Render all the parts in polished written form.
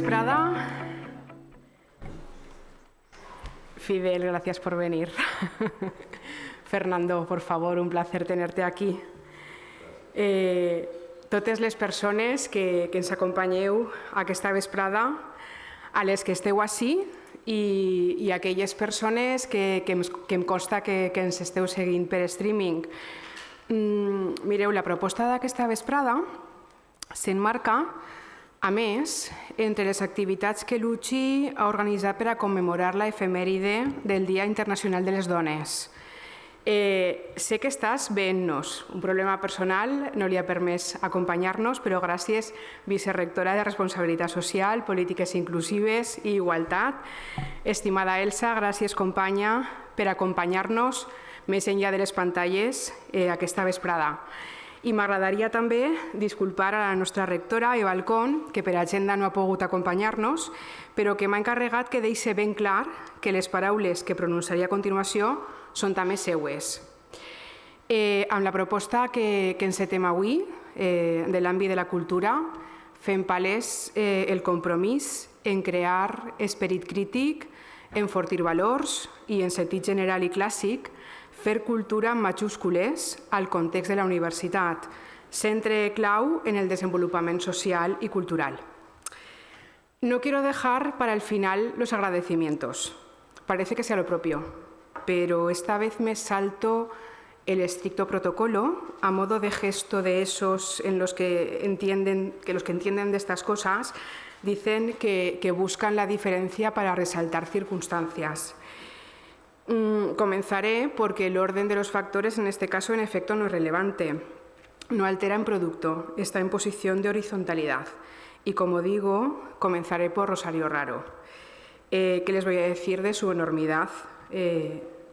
vesprada. Fidel, gracias por venir. Fernando, por favor, un placer tenerte aquí. Totes les persones que ens acompanyeu aquesta vesprada, a les que esteu ací i aquelles persones que em consta que ens esteu seguint per streaming. Mireu, la proposta d'aquesta vesprada s'emmarca, a més, entre les activitats que l'UCI ha organitzat per a commemorar la efemèride del Dia Internacional de les Dones. Sé que estàs veient-nos. Un problema personal no li ha permès acompanyar-nos, però gràcies, vicerectora de Responsabilitat Social, Polítiques Inclusives i Igualtat. Estimada Elsa, gràcies, companya, per acompanyar-nos més enllà de les pantalles aquesta vesprada. I m'agradaria també disculpar a la nostra rectora, Eva Alcón, que per agenda no ha pogut acompanyar-nos, però que m'ha encarregat que deixi ben clar que les paraules que pronunciaré a continuació són també seues. Amb la proposta que encetem avui, de l'àmbit de la cultura, fem palès el compromís en crear esperit crític, enfortir valors i, en sentit general i clàssic, fer cultura en majúscules al context de la universitat, centre clau en el desenvolupament social y cultural. No quiero dejar para el final los agradecimientos. Parece que sea lo propio, pero esta vez me salto el estricto protocolo a modo de gesto de esos en los que entienden de estas cosas dicen que buscan la diferencia para resaltar circunstancias. Comenzaré porque el orden de los factores en este caso en efecto no es relevante, no altera en producto, está en posición de horizontalidad. Y como digo, comenzaré por Rosario Raro. ¿Qué les voy a decir de su enormidad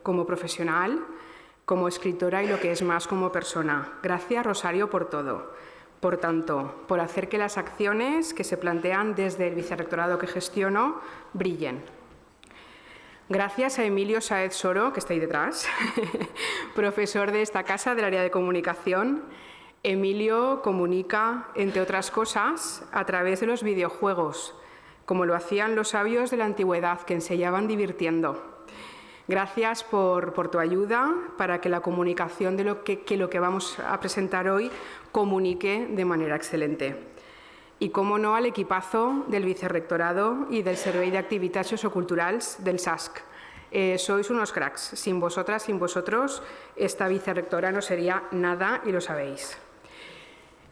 como profesional, como escritora y lo que es más como persona? Gracias, Rosario, por todo. Por tanto, por hacer que las acciones que se plantean desde el vicerrectorado que gestiono brillen. Gracias a Emilio Sáez Soro, que está ahí detrás, profesor de esta casa del área de comunicación. Emilio comunica, entre otras cosas, a través de los videojuegos, como lo hacían los sabios de la antigüedad, que enseñaban divirtiendo. Gracias por tu ayuda para que la comunicación de lo que vamos a presentar hoy comunique de manera excelente. Y, cómo no, al equipazo del Vicerrectorado y del Servei d'Activitats Socioculturals del SASC. Sois unos cracks. Sin vosotras, sin vosotros, esta vicerrectora no sería nada y lo sabéis.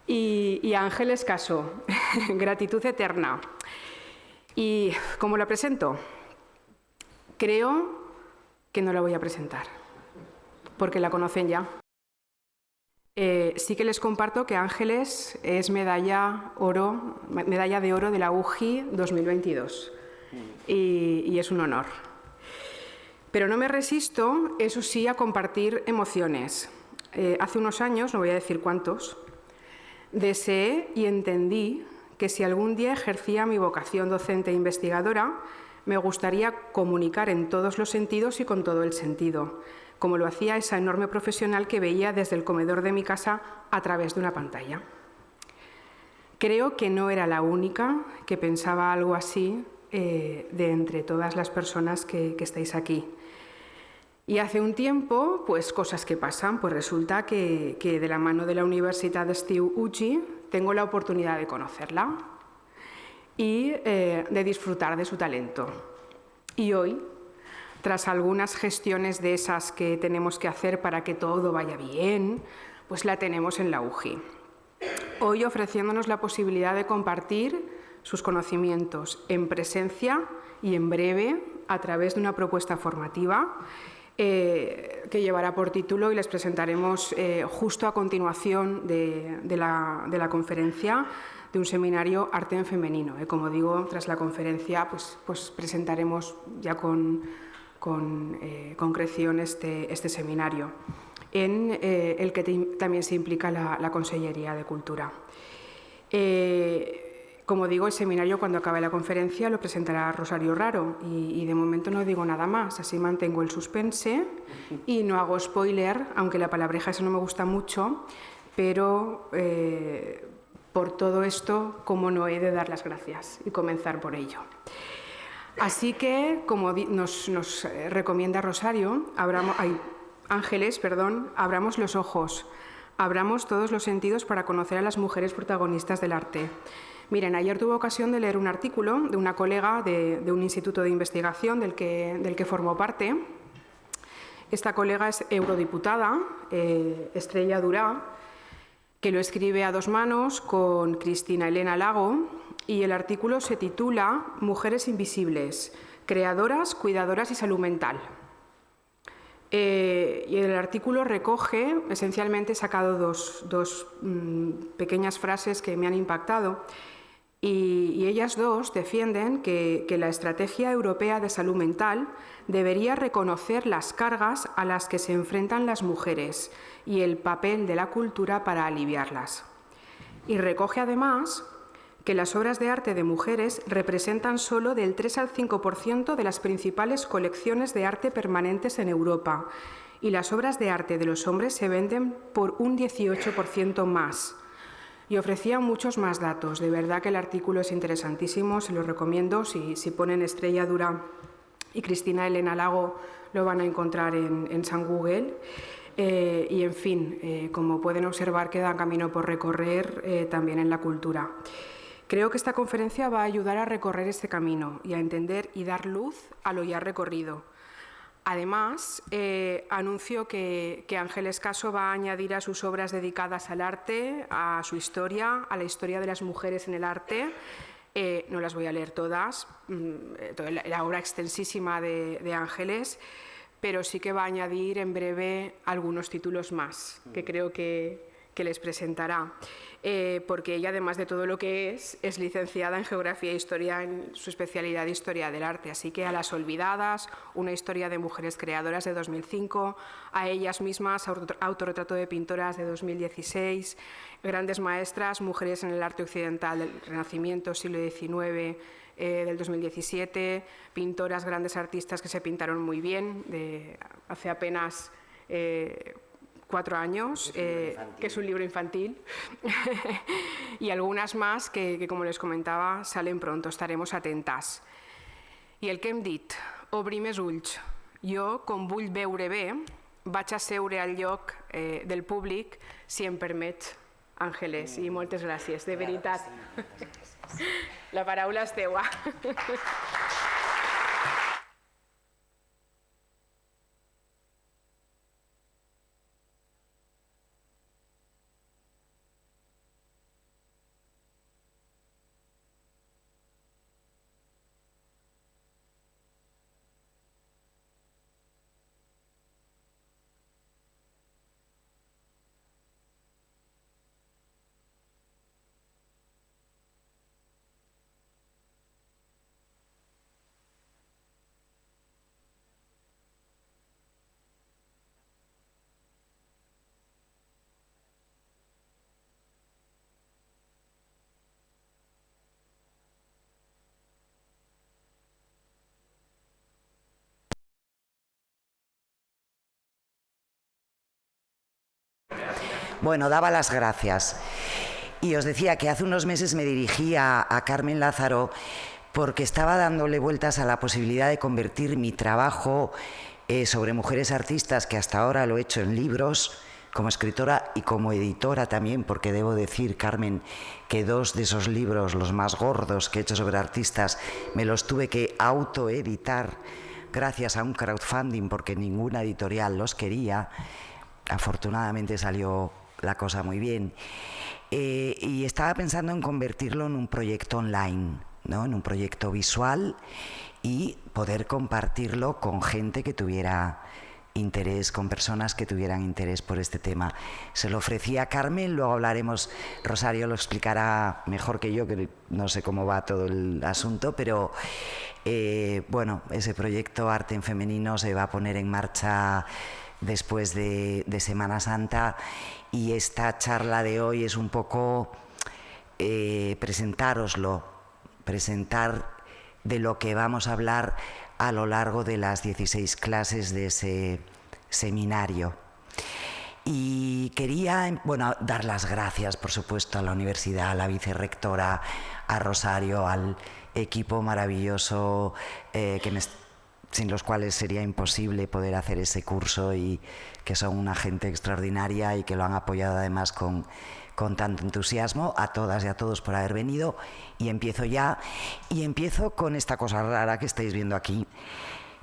Y a Ángeles Caso, gratitud eterna. ¿Y cómo la presento? Creo que no la voy a presentar, porque la conocen ya. Sí que les comparto que Ángeles es medalla de oro de la UGI 2022 y es un honor. Pero no me resisto, eso sí, a compartir emociones. Hace unos años, no voy a decir cuántos, deseé y entendí que si algún día ejercía mi vocación docente e investigadora, me gustaría comunicar en todos los sentidos y con todo el sentido, como lo hacía esa enorme profesional que veía desde el comedor de mi casa a través de una pantalla. Creo que no era la única que pensaba algo así de entre todas las personas que estáis aquí. Y hace un tiempo, pues cosas que pasan, pues resulta que de la mano de la Universitat d'Estiu UCI tengo la oportunidad de conocerla y de disfrutar de su talento. Y hoy, tras algunas gestiones de esas que tenemos que hacer para que todo vaya bien, pues la tenemos en la UGI. Hoy ofreciéndonos la posibilidad de compartir sus conocimientos en presencia y en breve a través de una propuesta formativa que llevará por título y les presentaremos justo a continuación de la conferencia de un seminario Arte en Femenino. Como digo, tras la conferencia pues presentaremos ya con concreción este seminario, en el que también se implica la Consellería de Cultura. Como digo, el seminario, cuando acabe la conferencia, lo presentará Rosario Raro y de momento no digo nada más, así mantengo el suspense y no hago spoiler, aunque la palabreja eso no me gusta mucho, pero por todo esto, cómo no he de dar las gracias y comenzar por ello. Así que, como nos recomienda Rosario, Ángeles, abramos los ojos, abramos todos los sentidos para conocer a las mujeres protagonistas del arte. Miren, ayer tuve ocasión de leer un artículo de una colega de un instituto de investigación del que formó parte. Esta colega es eurodiputada, Estrella Durá, que lo escribe a dos manos con Cristina Elena Lago, y el artículo se titula Mujeres invisibles, creadoras, cuidadoras y salud mental. Y el artículo recoge, esencialmente he sacado dos pequeñas frases que me han impactado, y ellas dos defienden que la Estrategia Europea de Salud Mental debería reconocer las cargas a las que se enfrentan las mujeres y el papel de la cultura para aliviarlas. Y recoge además que las obras de arte de mujeres representan solo del 3 al 5% de las principales colecciones de arte permanentes en Europa, y las obras de arte de los hombres se venden por un 18% más. Y ofrecía muchos más datos. De verdad que el artículo es interesantísimo, se lo recomiendo. Si ponen Estrella Durá y Cristina Elena Lago, lo van a encontrar en San Google. Y, en fin, como pueden observar, queda camino por recorrer también en la cultura. Creo que esta conferencia va a ayudar a recorrer este camino y a entender y dar luz a lo ya recorrido. Además, anuncio que Ángeles Caso va a añadir a sus obras dedicadas al arte, a su historia, a la historia de las mujeres en el arte. No las voy a leer todas, la obra extensísima de Ángeles, pero sí que va a añadir en breve algunos títulos más que creo que les presentará, porque ella, además de todo lo que es licenciada en Geografía e Historia, en su especialidad de Historia del Arte. Así que a Las Olvidadas, una historia de mujeres creadoras de 2005, a ellas mismas, autorretrato de pintoras de 2016, grandes maestras, mujeres en el arte occidental del Renacimiento, siglo XIX, del 2017, pintoras, grandes artistas que se pintaron muy bien, hace apenas 4 años, que es un libro infantil, y algunas más que, como les comentaba, salen pronto, estaremos atentas. I el que hem dit, obrim els ulls. Jo, com vull veure bé, vaig a seure al lloc del públic, si em permet, Ángeles, i moltes gràcies, de veritat. La paraula és teua. Bueno, daba las gracias. Y os decía que hace unos meses me dirigí a Carmen Lázaro porque estaba dándole vueltas a la posibilidad de convertir mi trabajo sobre mujeres artistas, que hasta ahora lo he hecho en libros, como escritora y como editora también, porque debo decir, Carmen, que 2 de esos libros, los más gordos que he hecho sobre artistas, me los tuve que autoeditar gracias a un crowdfunding, porque ninguna editorial los quería. Afortunadamente salió la cosa muy bien. Y estaba pensando en convertirlo en un proyecto online, ¿no? En un proyecto visual, y poder compartirlo con gente que tuviera interés, con personas que tuvieran interés por este tema. Se lo ofrecí a Carmen, luego hablaremos, Rosario lo explicará mejor que yo, que no sé cómo va todo el asunto, pero bueno, ese proyecto Arte en Femenino se va a poner en marcha después de Semana Santa, y esta charla de hoy es un poco presentároslo, presentar de lo que vamos a hablar a lo largo de las 16 clases de ese seminario. Y quería, bueno, dar las gracias, por supuesto, a la universidad, a la vicerrectora, a Rosario, al equipo maravilloso sin los cuales sería imposible poder hacer ese curso, y que son una gente extraordinaria y que lo han apoyado además con tanto entusiasmo. A todas y a todos por haber venido. Y empiezo ya, y empiezo con esta cosa rara que estáis viendo aquí,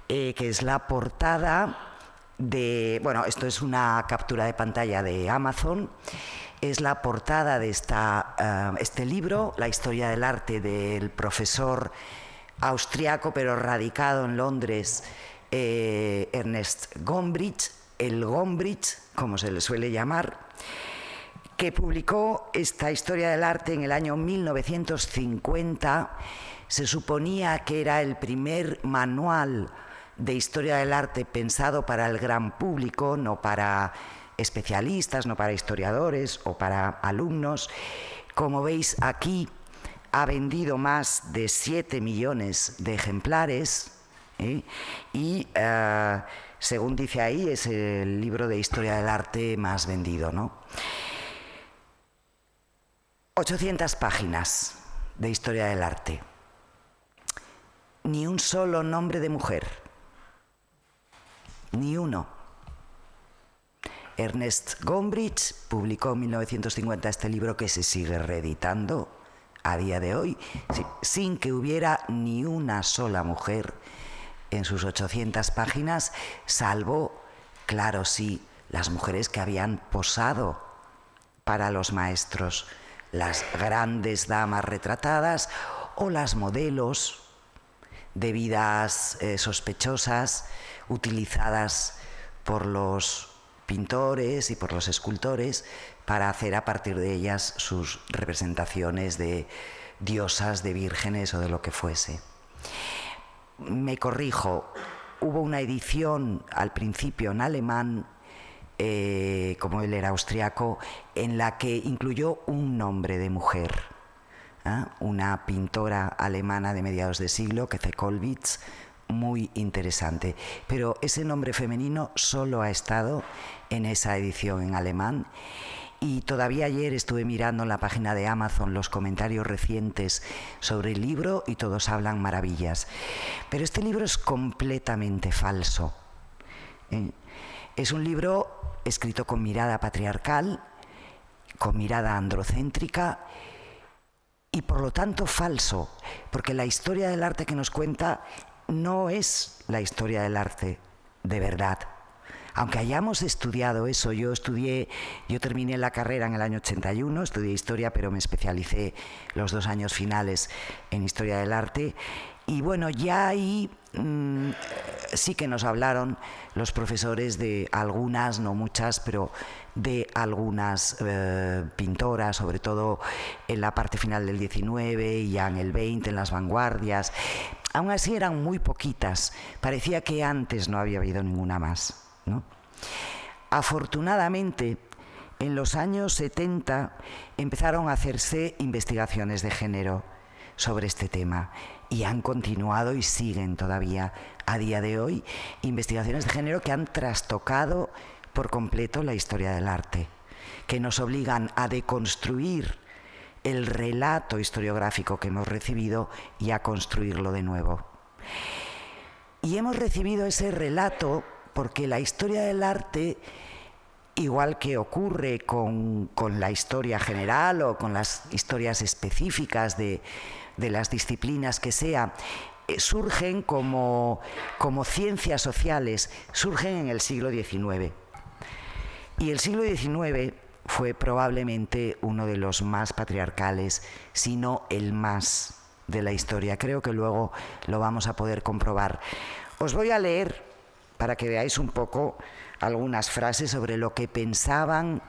que es la portada de... Bueno, esto es una captura de pantalla de Amazon. Es la portada de este libro, La historia del arte, del profesor austriaco pero radicado en Londres, Ernest Gombrich, el Gombrich, como se le suele llamar, que publicó esta historia del arte en el año 1950. Se suponía que era el primer manual de historia del arte pensado para el gran público, no para especialistas, no para historiadores o para alumnos. Como veis aquí, ha vendido más de 7 millones de ejemplares, y según dice ahí, es el libro de historia del arte más vendido, ¿no? 800 páginas de historia del arte. Ni un solo nombre de mujer. Ni uno. Ernest Gombrich publicó en 1950 este libro, que se sigue reeditando a día de hoy, sin que hubiera ni una sola mujer en sus 800 páginas, salvo, claro, sí, las mujeres que habían posado para los maestros, las grandes damas retratadas o las modelos de vidas sospechosas utilizadas por los pintores y por los escultores para hacer a partir de ellas sus representaciones de diosas, de vírgenes o de lo que fuese. Me corrijo, hubo una edición al principio en alemán, como él era austriaco, en la que incluyó un nombre de mujer, una pintora alemana de mediados de siglo, Käthe Kollwitz, muy interesante. Pero ese nombre femenino solo ha estado en esa edición en alemán. Y todavía ayer estuve mirando en la página de Amazon los comentarios recientes sobre el libro y todos hablan maravillas. Pero este libro es completamente falso. Es un libro escrito con mirada patriarcal, con mirada androcéntrica y por lo tanto falso, porque la historia del arte que nos cuenta no es la historia del arte de verdad. Aunque hayamos estudiado eso, yo terminé la carrera en el año 81, estudié historia, pero me especialicé los 2 años finales en historia del arte. Y bueno, ya ahí sí que nos hablaron los profesores de algunas, no muchas, pero de algunas pintoras, sobre todo en la parte final del 19 y ya en el 20, en las vanguardias. Aún así eran muy poquitas, parecía que antes no había habido ninguna más, ¿no? Afortunadamente, en los años 70 empezaron a hacerse investigaciones de género sobre este tema y han continuado y siguen todavía a día de hoy investigaciones de género que han trastocado por completo la historia del arte, que nos obligan a deconstruir el relato historiográfico que hemos recibido y a construirlo de nuevo. Y hemos recibido ese relato porque la historia del arte, igual que ocurre con la historia general o con las historias específicas de las disciplinas que sea, surgen como ciencias sociales, surgen en el siglo XIX. Y el siglo XIX fue probablemente uno de los más patriarcales, si no el más de la historia. Creo que luego lo vamos a poder comprobar. Os voy a leer, para que veáis un poco, algunas frases sobre lo que pensaban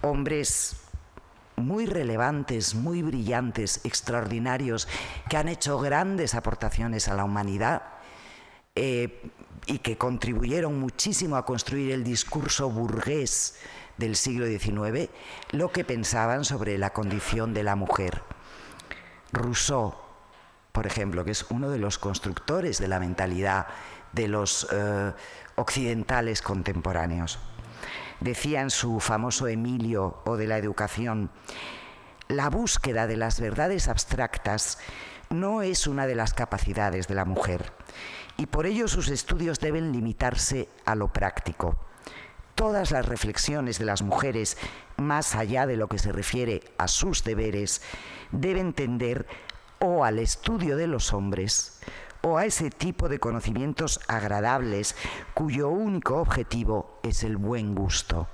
hombres muy relevantes, muy brillantes, extraordinarios, que han hecho grandes aportaciones a la humanidad y que contribuyeron muchísimo a construir el discurso burgués del siglo XIX, lo que pensaban sobre la condición de la mujer. Rousseau, por ejemplo, que es uno de los constructores de la mentalidad de los occidentales contemporáneos, decía en su famoso Emilio o de la educación: la búsqueda de las verdades abstractas no es una de las capacidades de la mujer, y por ello sus estudios deben limitarse a lo práctico. Todas las reflexiones de las mujeres, más allá de lo que se refiere a sus deberes, deben tender o al estudio de los hombres o a ese tipo de conocimientos agradables cuyo único objetivo es el buen gusto.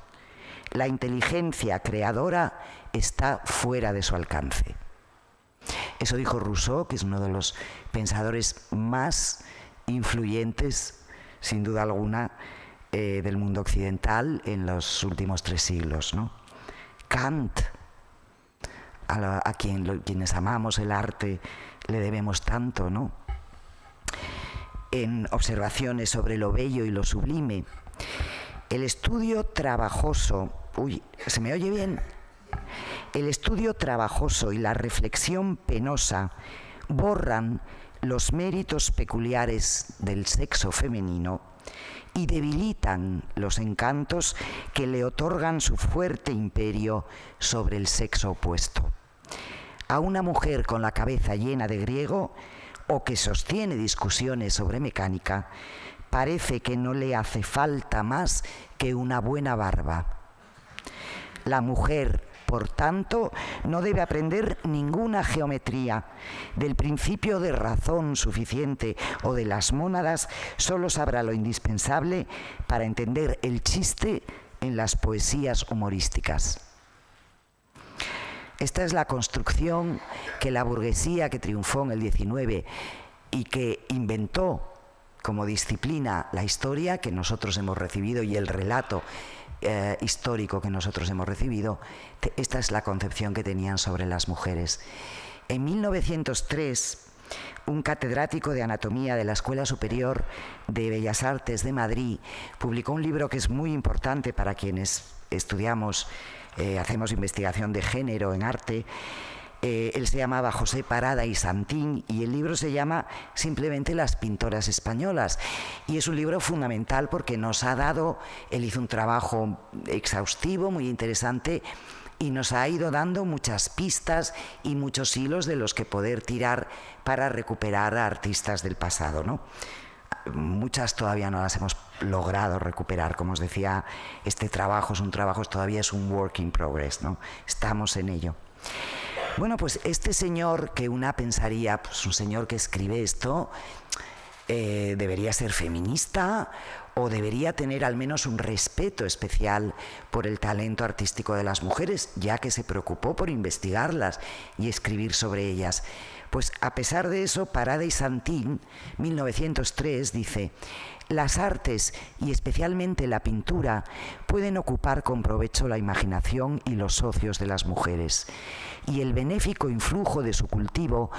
La inteligencia creadora está fuera de su alcance. Eso dijo Rousseau, que es uno de los pensadores más influyentes, sin duda alguna, del mundo occidental en los últimos 3 siglos, ¿no? Kant, quienes amamos el arte, le debemos tanto, ¿no? En Observaciones sobre lo bello y lo sublime, el estudio trabajoso, ¿se me oye bien? El estudio trabajoso y la reflexión penosa borran los méritos peculiares del sexo femenino y debilitan los encantos que le otorgan su fuerte imperio sobre el sexo opuesto. A una mujer con la cabeza llena de griego o que sostiene discusiones sobre mecánica, parece que no le hace falta más que una buena barba. La mujer, por tanto, no debe aprender ninguna geometría. Del principio de razón suficiente o de las mónadas solo sabrá lo indispensable para entender el chiste en las poesías humorísticas. Esta es la construcción que la burguesía que triunfó en el XIX y que inventó como disciplina la historia que nosotros hemos recibido y el relato histórico que nosotros hemos recibido, esta es la concepción que tenían sobre las mujeres. En 1903, un catedrático de anatomía de la Escuela Superior de Bellas Artes de Madrid publicó un libro que es muy importante para quienes estudiamos, hacemos investigación de género en arte. Él se llamaba José Parada y Santín y el libro se llama simplemente Las pintoras españolas, y es un libro fundamental porque nos ha dado, él hizo un trabajo exhaustivo, muy interesante, y nos ha ido dando muchas pistas y muchos hilos de los que poder tirar para recuperar a artistas del pasado, ¿no? Muchas todavía no las hemos logrado recuperar, como os decía, este trabajo todavía es un work in progress, ¿no? Estamos en ello. Bueno, pues este señor, que una pensaría, pues un señor que escribe esto, debería ser feminista o debería tener al menos un respeto especial por el talento artístico de las mujeres, ya que se preocupó por investigarlas y escribir sobre ellas. Pues a pesar de eso, Parada y Santín, 1903, dice: las artes, y especialmente la pintura, pueden ocupar con provecho la imaginación y los ocios de las mujeres, y el benéfico influjo de su cultivo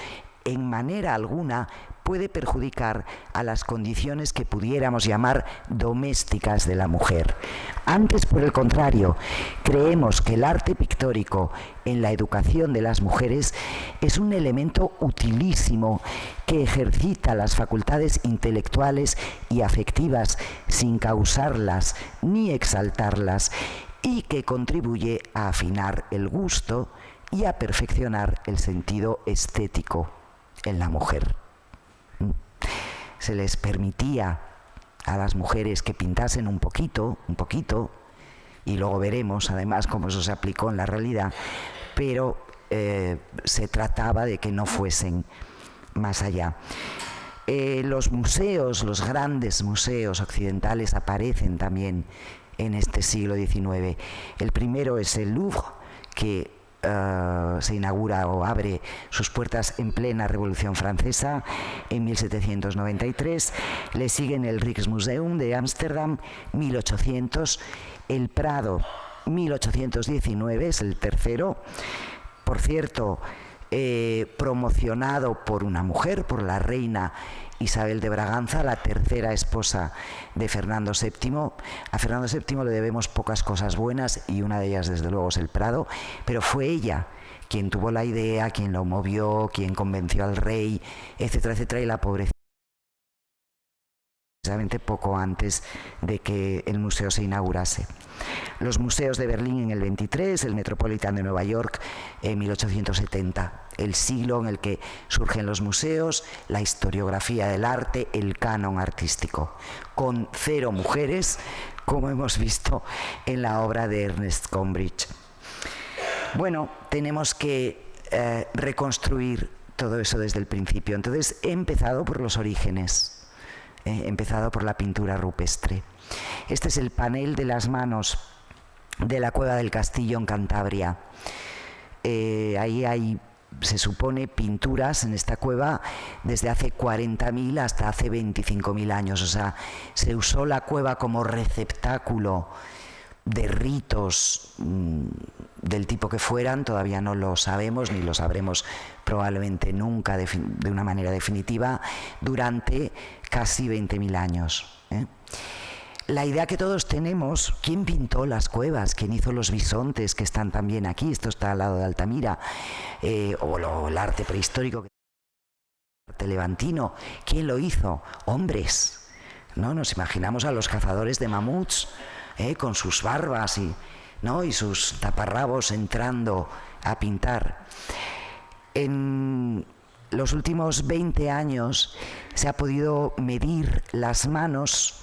en manera alguna puede perjudicar a las condiciones que pudiéramos llamar domésticas de la mujer. Antes, por el contrario, creemos que el arte pictórico en la educación de las mujeres es un elemento utilísimo que ejercita las facultades intelectuales y afectivas sin causarlas ni exaltarlas, y que contribuye a afinar el gusto y a perfeccionar el sentido estético en la mujer. Se les permitía a las mujeres que pintasen un poquito, y luego veremos además cómo eso se aplicó en la realidad, pero se trataba de que no fuesen más allá. Los museos, los grandes museos occidentales aparecen también en este siglo XIX. El primero es el Louvre, que se inaugura o abre sus puertas en plena Revolución Francesa en 1793. Le siguen el Rijksmuseum de Ámsterdam, 1800, el Prado, 1819, es el tercero. Por cierto, promocionado por una mujer, por la reina Isabel de Braganza, la tercera esposa de Fernando VII. A Fernando VII le debemos pocas cosas buenas y una de ellas desde luego es el Prado, pero fue ella quien tuvo la idea, quien lo movió, quien convenció al rey, etcétera, etcétera, y la pobrecita precisamente poco antes de que el museo se inaugurase. Los museos de Berlín en el 23, el Metropolitan de Nueva York en 1870, el siglo en el que surgen los museos, la historiografía del arte, el canon artístico, con 0 mujeres, como hemos visto en la obra de Ernest Gombrich. Bueno, tenemos que reconstruir todo eso desde el principio. Entonces he empezado por los orígenes. He empezado por la pintura rupestre. Este es el panel de las manos de la Cueva del Castillo en Cantabria. Ahí hay, se supone, pinturas en esta cueva desde hace 40.000 hasta hace 25.000 años. O sea, se usó la cueva como receptáculo de ritos del tipo que fueran, todavía no lo sabemos ni lo sabremos probablemente nunca de una manera definitiva, durante casi 20.000 años. La idea que todos tenemos, ¿quién pintó las cuevas? ¿Quién hizo los bisontes que están también aquí? Esto está al lado de Altamira. O el arte prehistórico, el arte levantino. ¿Quién lo hizo? Hombres, ¿no? Nos imaginamos a los cazadores de mamuts, con sus barbas y sus taparrabos entrando a pintar. En los últimos 20 años se ha podido medir las manos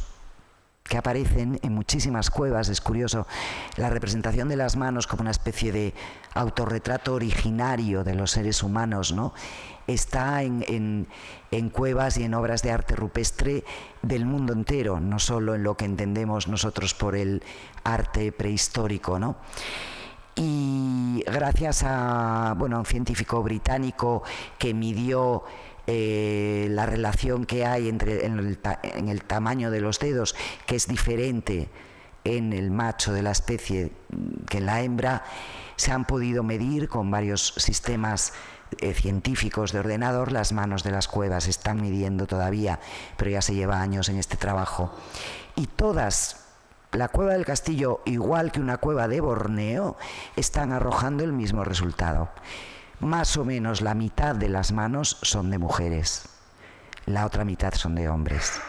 que aparecen en muchísimas cuevas. Es curioso, la representación de las manos como una especie de autorretrato originario de los seres humanos, ¿no? Está en cuevas y en obras de arte rupestre del mundo entero, no solo en lo que entendemos nosotros por el arte prehistórico, ¿no? Y gracias a un científico británico que midió la relación que hay en el tamaño de los dedos, que es diferente en el macho de la especie que en la hembra, se han podido medir con varios sistemas científicos de ordenador las manos de las cuevas. Se están midiendo todavía, pero ya se lleva años en este trabajo. Y todas, la Cueva del Castillo, igual que una cueva de Borneo, están arrojando el mismo resultado. Más o menos la mitad de las manos son de mujeres, la otra mitad son de hombres,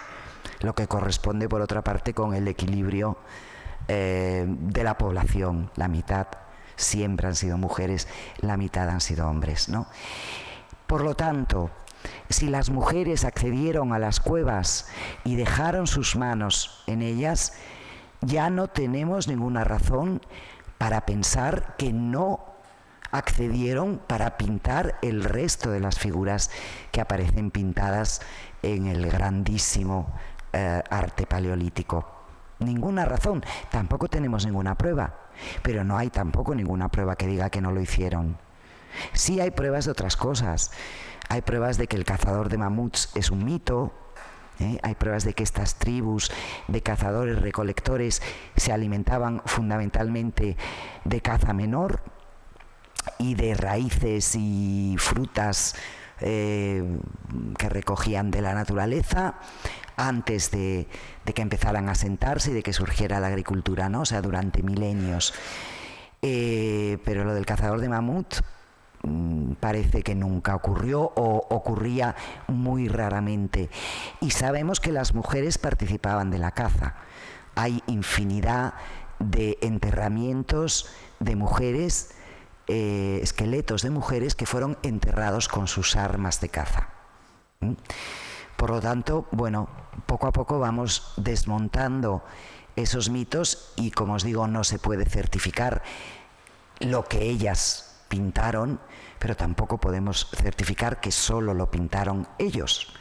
lo que corresponde por otra parte con el equilibrio de la población. La mitad siempre han sido mujeres, la mitad han sido hombres, ¿no? Por lo tanto, si las mujeres accedieron a las cuevas y dejaron sus manos en ellas, ya no tenemos ninguna razón para pensar que no accedieron para pintar el resto de las figuras que aparecen pintadas en el grandísimo arte paleolítico. Ninguna razón, tampoco tenemos ninguna prueba, pero no hay tampoco ninguna prueba que diga que no lo hicieron. Sí hay pruebas de otras cosas. Hay pruebas de que el cazador de mamuts es un mito. Hay pruebas de que estas tribus de cazadores recolectores se alimentaban fundamentalmente de caza menor y de raíces y frutas que recogían de la naturaleza antes de que empezaran a asentarse y de que surgiera la agricultura, ¿no? O sea, durante milenios. Pero lo del cazador de mamut parece que nunca ocurrió o ocurría muy raramente. Y sabemos que las mujeres participaban de la caza. Hay infinidad de enterramientos de mujeres, esqueletos de mujeres que fueron enterrados con sus armas de caza. Por lo tanto, poco a poco vamos desmontando esos mitos y, como os digo, no se puede certificar lo que ellas pintaron, pero tampoco podemos certificar que solo lo pintaron ellos.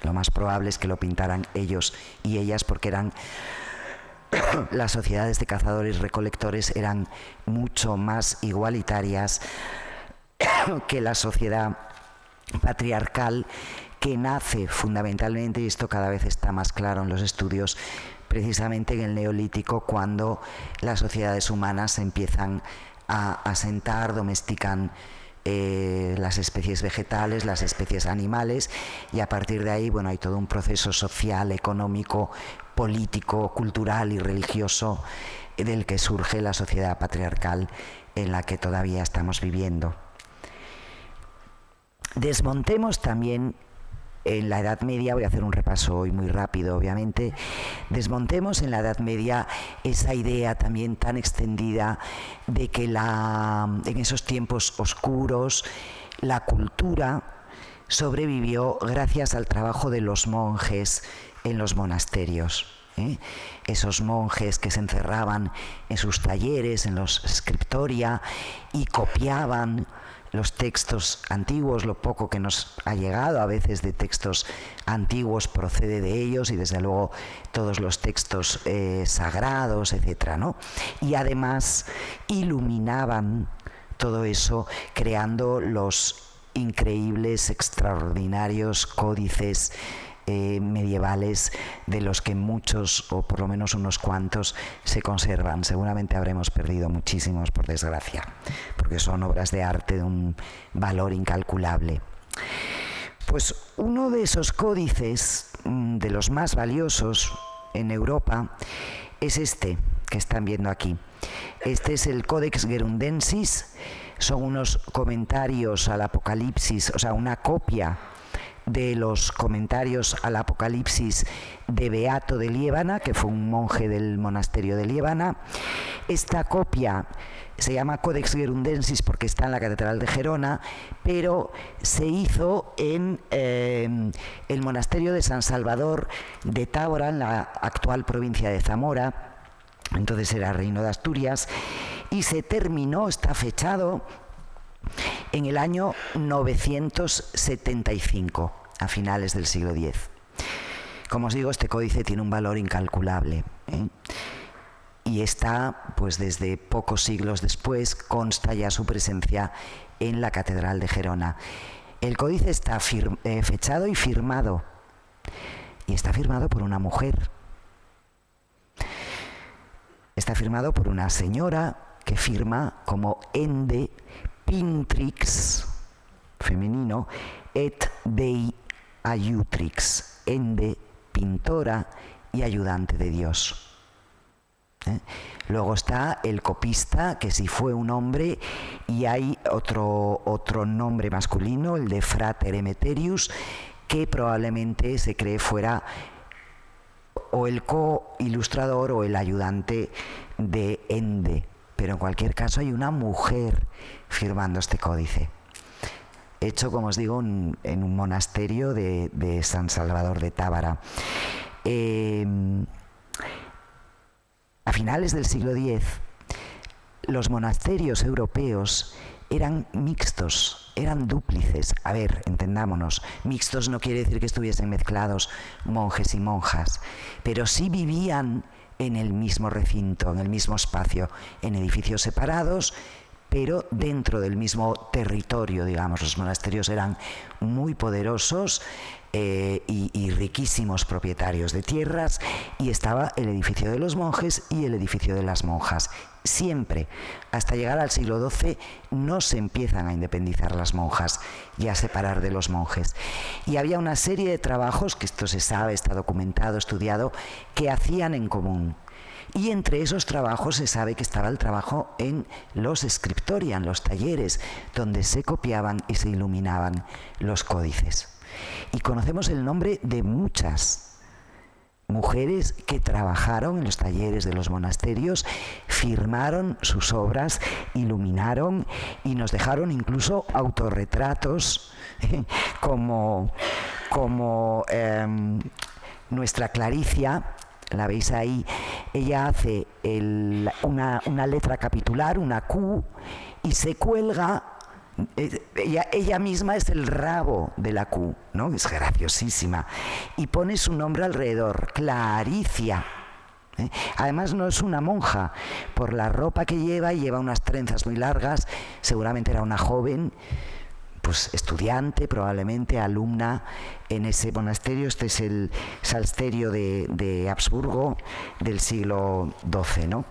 Lo más probable es que lo pintaran ellos y ellas, porque eran las sociedades de cazadores recolectores eran mucho más igualitarias que la sociedad patriarcal, que nace fundamentalmente, y esto cada vez está más claro en los estudios, precisamente en el Neolítico, cuando las sociedades humanas empiezan a asentar, domestican las especies vegetales, las especies animales, y a partir de ahí, hay todo un proceso social, económico, político, cultural y religioso del que surge la sociedad patriarcal en la que todavía estamos viviendo. Desmontemos también en la Edad Media, voy a hacer un repaso hoy muy rápido, obviamente, desmontemos en la Edad Media esa idea también tan extendida de que en esos tiempos oscuros la cultura sobrevivió gracias al trabajo de los monjes en los monasterios. Esos monjes que se encerraban en sus talleres, en los scriptoria, y copiaban los textos antiguos. Lo poco que nos ha llegado a veces de textos antiguos procede de ellos, y desde luego todos los textos sagrados, etcétera, ¿no? Y además iluminaban todo eso creando los increíbles, extraordinarios códices medievales, de los que muchos, o por lo menos unos cuantos, se conservan. Seguramente habremos perdido muchísimos, por desgracia, porque son obras de arte de un valor incalculable. Pues uno de esos códices, de los más valiosos en Europa, es este que están viendo aquí. Este es el Codex Gerundensis. Son unos comentarios al Apocalipsis, o sea, una copia de los comentarios al Apocalipsis de Beato de Liébana, que fue un monje del monasterio de Liébana. Esta copia se llama Codex Gerundensis porque está en la Catedral de Gerona, pero se hizo en el monasterio de San Salvador de Tábora, en la actual provincia de Zamora, entonces era Reino de Asturias, y se terminó, está fechado, en el año 975, a finales del siglo X. Como os digo, este códice tiene un valor incalculable, y está, pues desde pocos siglos después, consta ya su presencia en la Catedral de Gerona. El códice está fechado y firmado por una mujer. Está firmado por una señora que firma como Ende Pintrix, femenino, et Dei Aiutrix, Ende, pintora y ayudante de Dios. Luego está el copista, que sí fue un hombre, y hay otro nombre masculino, el de Frater Emeterius, que probablemente se cree fuera o el co-ilustrador o el ayudante de Ende. Pero en cualquier caso hay una mujer firmando este códice, hecho, como os digo, en un monasterio de San Salvador de Tábara. A finales del siglo X, los monasterios europeos eran mixtos, eran dúplices. A ver, entendámonos, mixtos no quiere decir que estuviesen mezclados monjes y monjas, pero sí vivían en el mismo recinto, en el mismo espacio, en edificios separados, pero dentro del mismo territorio, digamos. Los monasterios eran muy poderosos y riquísimos propietarios de tierras, y estaba el edificio de los monjes y el edificio de las monjas. Siempre, hasta llegar al siglo XII, no se empiezan a independizar las monjas y a separar de los monjes. Y había una serie de trabajos, que esto se sabe, está documentado, estudiado, que hacían en común. Y entre esos trabajos se sabe que estaba el trabajo en los scriptoria, en los talleres, donde se copiaban y se iluminaban los códices. Y conocemos el nombre de muchas mujeres que trabajaron en los talleres de los monasterios, firmaron sus obras, iluminaron y nos dejaron incluso autorretratos, como nuestra Claricia. La veis ahí, ella hace una letra capitular, una Q, y se cuelga, ella misma es el rabo de la Q, ¿no? Es graciosísima, y pone su nombre alrededor, Claricia. Además no es una monja, por la ropa que lleva unas trenzas muy largas, seguramente era una joven, pues estudiante, probablemente alumna en ese monasterio. Este es el Salsterio de Habsburgo del siglo XII, ¿no?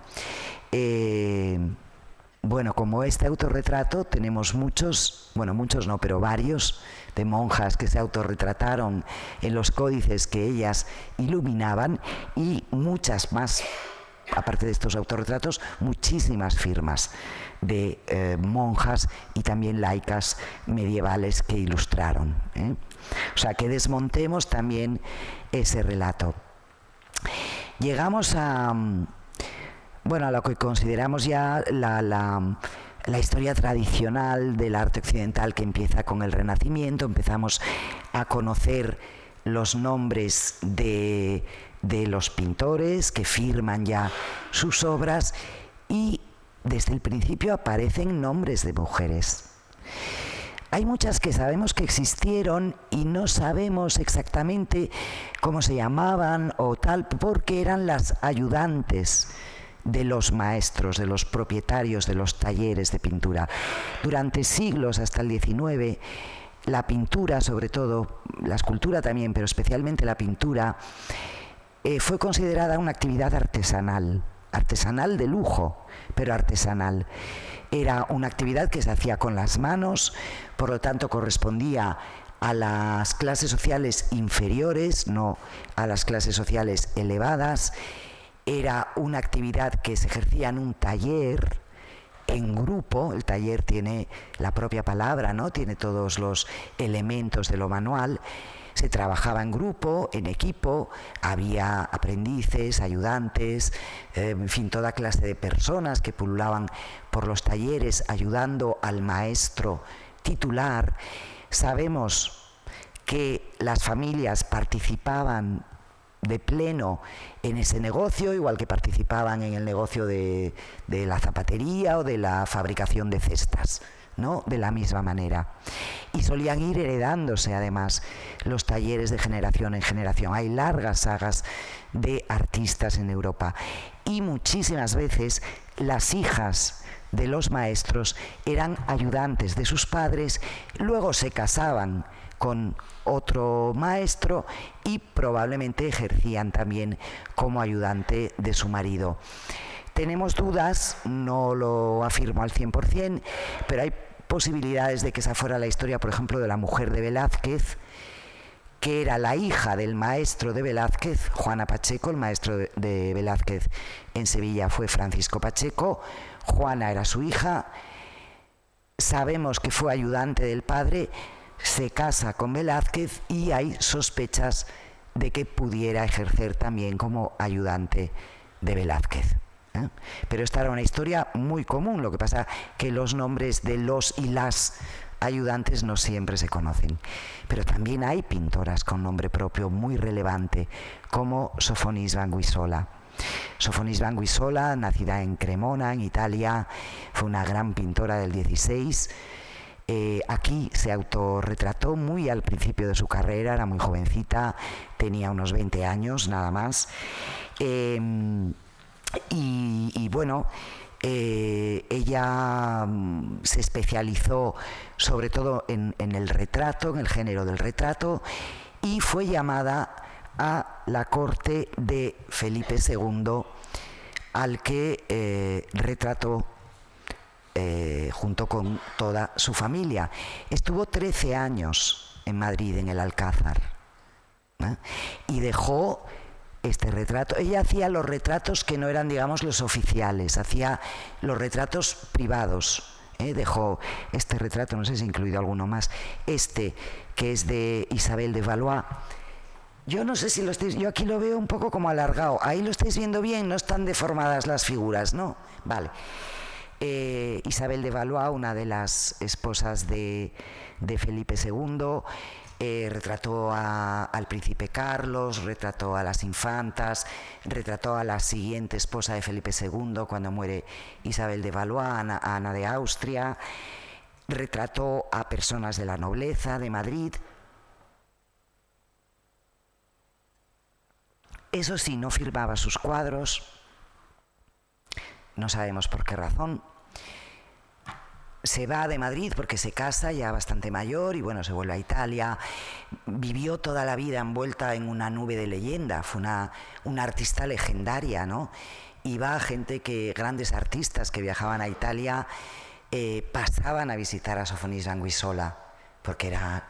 Bueno, como este autorretrato tenemos muchos no, pero varios de monjas que se autorretrataron en los códices que ellas iluminaban, y muchas más aparte de estos autorretratos, muchísimas firmas de monjas y también laicas medievales que ilustraron, ¿eh? O sea, que desmontemos también ese relato. Llegamos a lo que consideramos ya la historia tradicional del arte occidental, que empieza con el Renacimiento. Empezamos a conocer los nombres de los pintores que firman ya sus obras, y desde el principio aparecen nombres de mujeres. Hay muchas que sabemos que existieron y no sabemos exactamente cómo se llamaban o tal, porque eran las ayudantes de los maestros, de los propietarios de los talleres de pintura. Durante siglos, hasta el XIX, la pintura, sobre todo, la escultura también, pero especialmente la pintura, fue considerada una actividad artesanal de lujo, pero artesanal. Era una actividad que se hacía con las manos, por lo tanto correspondía a las clases sociales inferiores, no a las clases sociales elevadas. Era una actividad que se ejercía en un taller, en grupo. El taller tiene la propia palabra, ¿no? Tiene todos los elementos de lo manual. Se trabajaba en grupo, en equipo, había aprendices, ayudantes, en fin, toda clase de personas que pululaban por los talleres ayudando al maestro titular. Sabemos que las familias participaban de pleno en ese negocio, igual que participaban en el negocio de la zapatería o de la fabricación de cestas, ¿no? De la misma manera. Y solían ir heredándose además los talleres de generación en generación. Hay largas sagas de artistas en Europa, y muchísimas veces las hijas de los maestros eran ayudantes de sus padres, luego se casaban con otro maestro y probablemente ejercían también como ayudante de su marido. Tenemos dudas, no lo afirmo al 100%, pero hay posibilidades de que esa fuera la historia, por ejemplo, de la mujer de Velázquez, que era la hija del maestro de Velázquez, Juana Pacheco. El maestro de Velázquez en Sevilla fue Francisco Pacheco, Juana era su hija. Sabemos que fue ayudante del padre, se casa con Velázquez y hay sospechas de que pudiera ejercer también como ayudante de Velázquez. Pero esta era una historia muy común, lo que pasa que los nombres de los y las ayudantes no siempre se conocen. Pero también hay pintoras con nombre propio muy relevante, como Sofonis Vanguisola. Sofonis Vanguisola, nacida en Cremona, en Italia, fue una gran pintora del XVI. Aquí se autorretrató muy al principio de su carrera, era muy jovencita, tenía unos 20 años nada más. Ella se especializó sobre todo en el retrato, en el género del retrato, y fue llamada a la corte de Felipe II, al que retrató junto con toda su familia. Estuvo 13 años en Madrid, en el Alcázar, y dejó este retrato. Ella hacía los retratos que no eran, digamos, los oficiales, hacía los retratos privados. Dejó este retrato, no sé si he incluido alguno más, este que es de Isabel de Valois. Yo no sé si lo estáis, yo aquí lo veo un poco como alargado. Ahí lo estáis viendo bien, no están deformadas las figuras, ¿no? Vale. Isabel de Valois, una de las esposas de Felipe II, retrató al príncipe Carlos, retrató a las infantas, retrató a la siguiente esposa de Felipe II cuando muere Isabel de Valois, Ana de Austria, retrató a personas de la nobleza de Madrid. Eso sí, no firmaba sus cuadros, no sabemos por qué razón. Se va de Madrid porque se casa ya bastante mayor y bueno, se vuelve a Italia. Vivió toda la vida envuelta en una nube de leyenda, fue una artista legendaria, ¿no? Iba gente grandes artistas que viajaban a Italia pasaban a visitar a Sofonis Vanguisola porque era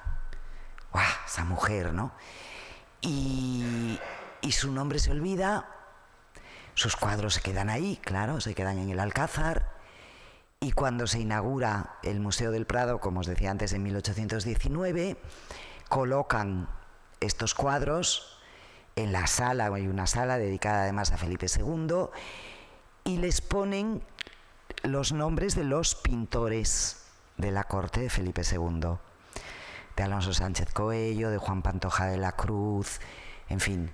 esa mujer, ¿no? Y su nombre se olvida, sus cuadros se quedan ahí, claro, se quedan en el Alcázar. Y cuando se inaugura el Museo del Prado, como os decía antes, en 1819, colocan estos cuadros en la sala, hay una sala dedicada además a Felipe II, y les ponen los nombres de los pintores de la corte de Felipe II, de Alonso Sánchez Coello, de Juan Pantoja de la Cruz, en fin,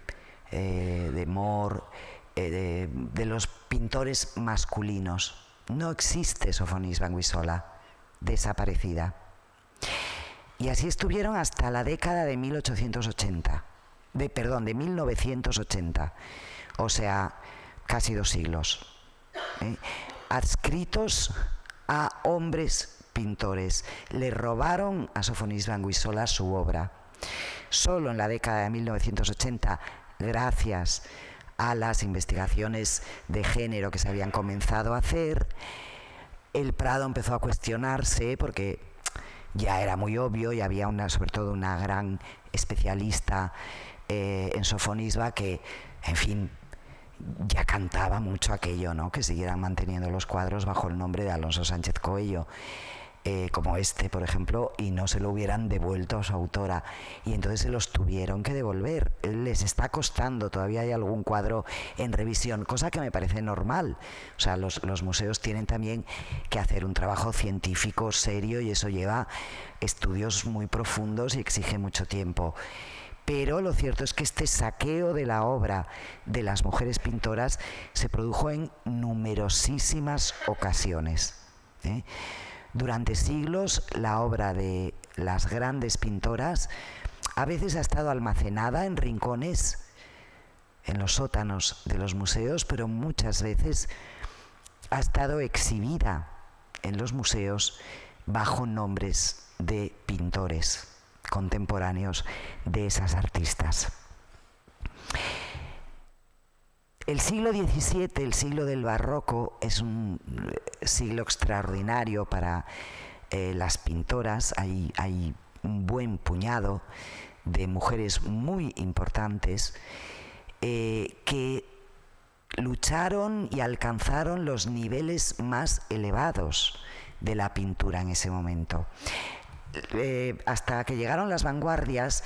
de Mor, de los pintores masculinos. No existe Sofonis Banguissola, desaparecida. Y así estuvieron hasta la década de 1980, o sea, casi 2 siglos, adscritos a hombres pintores. Le robaron a Sofonis Banguissola su obra. Solo en la década de 1980, gracias a las investigaciones de género que se habían comenzado a hacer, el Prado empezó a cuestionarse, porque ya era muy obvio y había sobre todo una gran especialista en sofonisba que, en fin, ya cantaba mucho aquello, ¿no? Que siguieran manteniendo los cuadros bajo el nombre de Alonso Sánchez Coello, como este, por ejemplo, y no se lo hubieran devuelto a su autora, y entonces se los tuvieron que devolver. Les está costando, todavía hay algún cuadro en revisión, cosa que me parece normal. O sea, los museos tienen también que hacer un trabajo científico serio, y eso lleva estudios muy profundos y exige mucho tiempo. Pero lo cierto es que este saqueo de la obra de las mujeres pintoras se produjo en numerosísimas ocasiones, ¿eh? Durante siglos la obra de las grandes pintoras a veces ha estado almacenada en rincones, en los sótanos de los museos, pero muchas veces ha estado exhibida en los museos bajo nombres de pintores contemporáneos de esas artistas. El siglo XVII, el siglo del barroco, es un siglo extraordinario para las pintoras. Hay un buen puñado de mujeres muy importantes que lucharon y alcanzaron los niveles más elevados de la pintura en ese momento. Hasta que llegaron las vanguardias,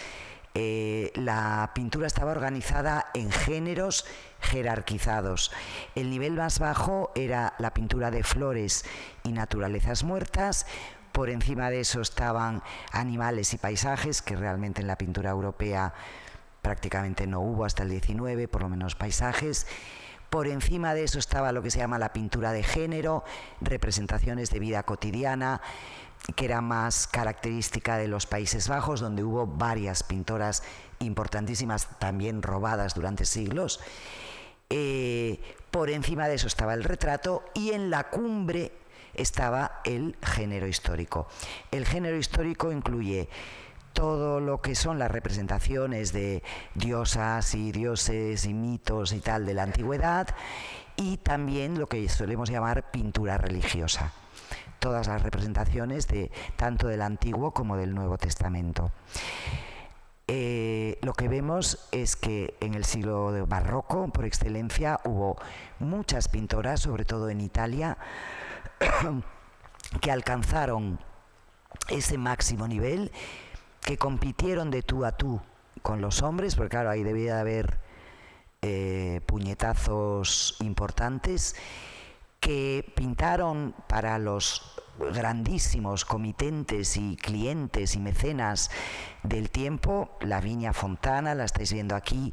la pintura estaba organizada en géneros jerarquizados. El nivel más bajo era la pintura de flores y naturalezas muertas. Por encima de eso estaban animales y paisajes, que realmente en la pintura europea prácticamente no hubo hasta el XIX, por lo menos paisajes. Por encima de eso estaba lo que se llama la pintura de género, representaciones de vida cotidiana, que era más característica de los Países Bajos, donde hubo varias pintoras importantísimas también robadas durante siglos. Por encima de eso estaba el retrato, y en la cumbre estaba el género histórico. El género histórico incluye todo lo que son las representaciones de diosas y dioses y mitos y tal de la antigüedad, y también lo que solemos llamar pintura religiosa. Todas las representaciones tanto del Antiguo como del Nuevo Testamento. Lo que vemos es que en el siglo barroco, por excelencia, hubo muchas pintoras, sobre todo en Italia, que alcanzaron ese máximo nivel, que compitieron de tú a tú con los hombres, porque claro, ahí debía de haber puñetazos importantes, que pintaron para los grandísimos comitentes y clientes y mecenas del tiempo. Lavinia Fontana, la estáis viendo aquí,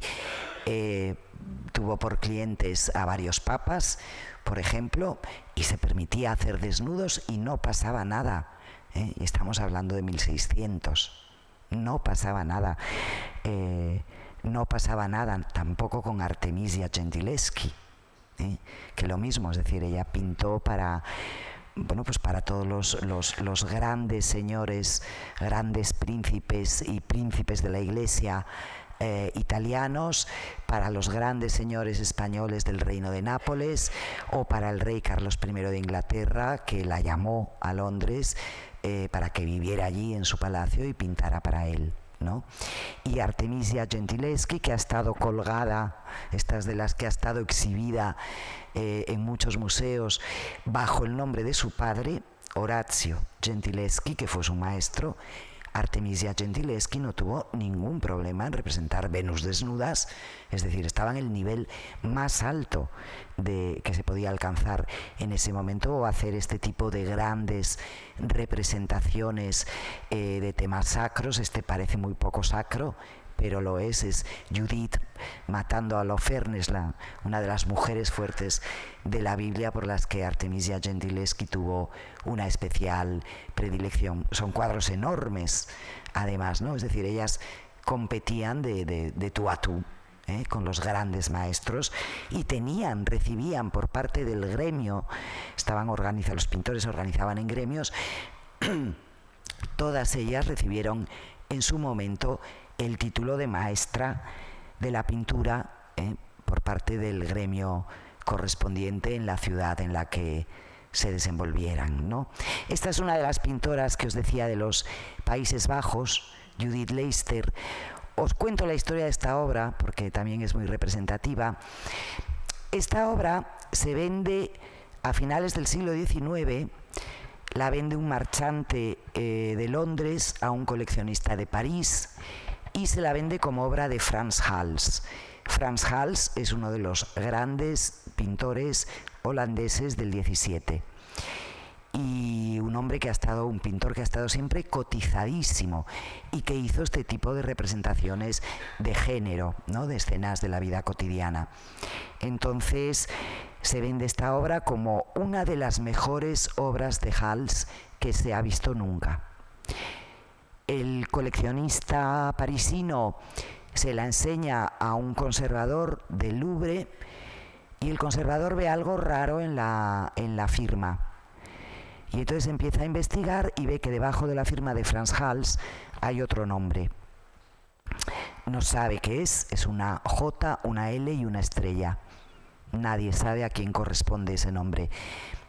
tuvo por clientes a varios papas, por ejemplo, y se permitía hacer desnudos y no pasaba nada, ¿eh? Y estamos hablando de 1600. No pasaba nada. No pasaba nada tampoco con Artemisia Gentileschi, que lo mismo, es decir, ella pintó para, bueno, pues para todos los grandes señores, grandes príncipes y príncipes de la Iglesia italianos, para los grandes señores españoles del Reino de Nápoles, o para el rey Carlos I de Inglaterra, que la llamó a Londres para que viviera allí en su palacio y pintara para él. ¿no? Y Artemisia Gentileschi, que ha estado colgada, esta es de las que ha estado exhibida en muchos museos bajo el nombre de su padre, Orazio Gentileschi, que fue su maestro. Artemisia Gentileschi no tuvo ningún problema en representar Venus desnudas, es decir, estaba en el nivel más alto que se podía alcanzar en ese momento, o hacer este tipo de grandes representaciones de temas sacros. Este parece muy poco sacro, pero lo es Judith matando a Holofernes, una de las mujeres fuertes de la Biblia por las que Artemisia Gentileschi tuvo una especial predilección. Son cuadros enormes, además, ¿no? Es decir, ellas competían de tú a tú con los grandes maestros, y recibían por parte del gremio, los pintores organizaban en gremios, todas ellas recibieron en su momento el título de maestra de la pintura por parte del gremio correspondiente en la ciudad en la que se desenvolvieran, ¿no? Esta es una de las pintoras que os decía de los Países Bajos, Judith Leyster. Os cuento la historia de esta obra porque también es muy representativa. Esta obra se vende a finales del siglo XIX, la vende un marchante de Londres a un coleccionista de París, y se la vende como obra de Frans Hals. Frans Hals es uno de los grandes pintores holandeses del XVII, y un pintor que ha estado siempre cotizadísimo, y que hizo este tipo de representaciones de género, ¿no? De escenas de la vida cotidiana. Entonces se vende esta obra como una de las mejores obras de Hals que se ha visto nunca. El coleccionista parisino se la enseña a un conservador del Louvre, y el conservador ve algo raro en la firma. Y entonces empieza a investigar y ve que debajo de la firma de Frans Hals hay otro nombre. No sabe qué es una J, una L y una estrella. Nadie sabe a quién corresponde ese nombre.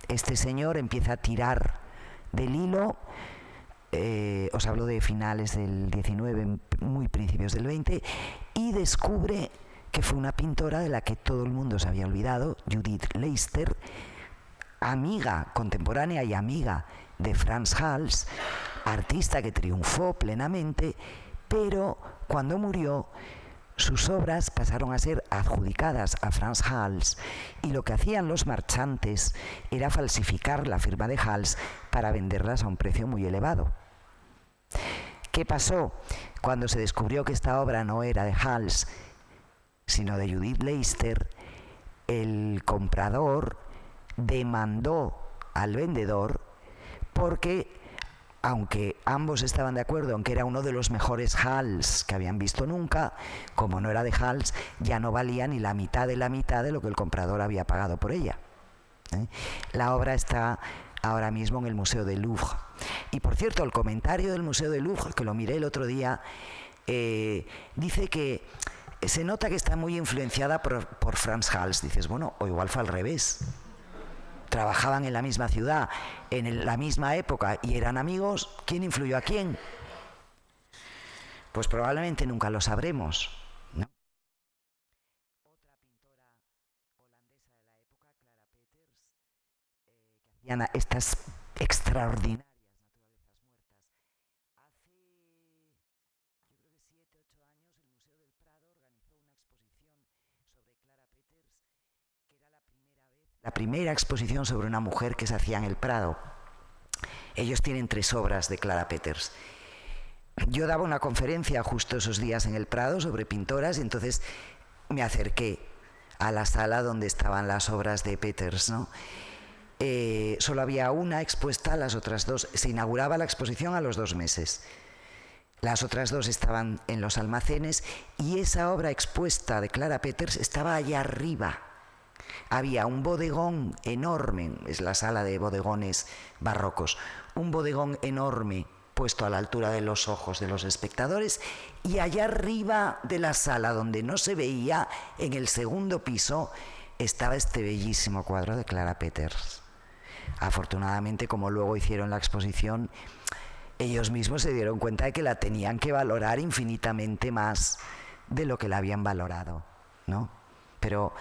Este señor empieza a tirar del hilo. Os hablo de finales del XIX, muy principios del XX, y descubre que fue una pintora de la que todo el mundo se había olvidado, Judith Leyster, amiga, contemporánea y amiga de Frans Hals, artista que triunfó plenamente, pero cuando murió sus obras pasaron a ser adjudicadas a Frans Hals, y lo que hacían los marchantes era falsificar la firma de Hals para venderlas a un precio muy elevado. ¿Qué pasó? Cuando se descubrió que esta obra no era de Hals, sino de Judith Leyster, el comprador demandó al vendedor porque, aunque ambos estaban de acuerdo en que era uno de los mejores Hals que habían visto nunca, como no era de Hals, ya no valía ni la mitad de lo que el comprador había pagado por ella. La obra está ahora mismo en el Museo del Louvre. Y por cierto, el comentario del Museo del Louvre, que lo miré el otro día, dice que se nota que está muy influenciada por Frans Hals. Dices, bueno, o igual fue al revés. Trabajaban en la misma ciudad, en la misma época, y eran amigos. ¿Quién influyó a quién? Pues probablemente nunca lo sabremos, ¿no? Otra pintora holandesa de la época, Clara Peters, que hacían estas extraordinarias naturalezas muertas. Hace, yo creo que 7, 8 años, el Museo del Prado organizó una exposición sobre Clara Peters, que era la primera exposición sobre una mujer que se hacía en el Prado. Ellos tienen 3 obras de Clara Peters. Yo daba una conferencia justo esos días en el Prado sobre pintoras, y entonces me acerqué a la sala donde estaban las obras de Peters, ¿no? Solo había una expuesta, las otras 2, se inauguraba la exposición a los 2 meses. Las otras 2 estaban en los almacenes, y esa obra expuesta de Clara Peters estaba allá arriba. Había un bodegón enorme, es la sala de bodegones barrocos, un bodegón enorme puesto a la altura de los ojos de los espectadores, y allá arriba de la sala, donde no se veía, en el segundo piso, estaba este bellísimo cuadro de Clara Peters. Afortunadamente, como luego hicieron la exposición, ellos mismos se dieron cuenta de que la tenían que valorar infinitamente más de lo que la habían valorado, ¿no? Pero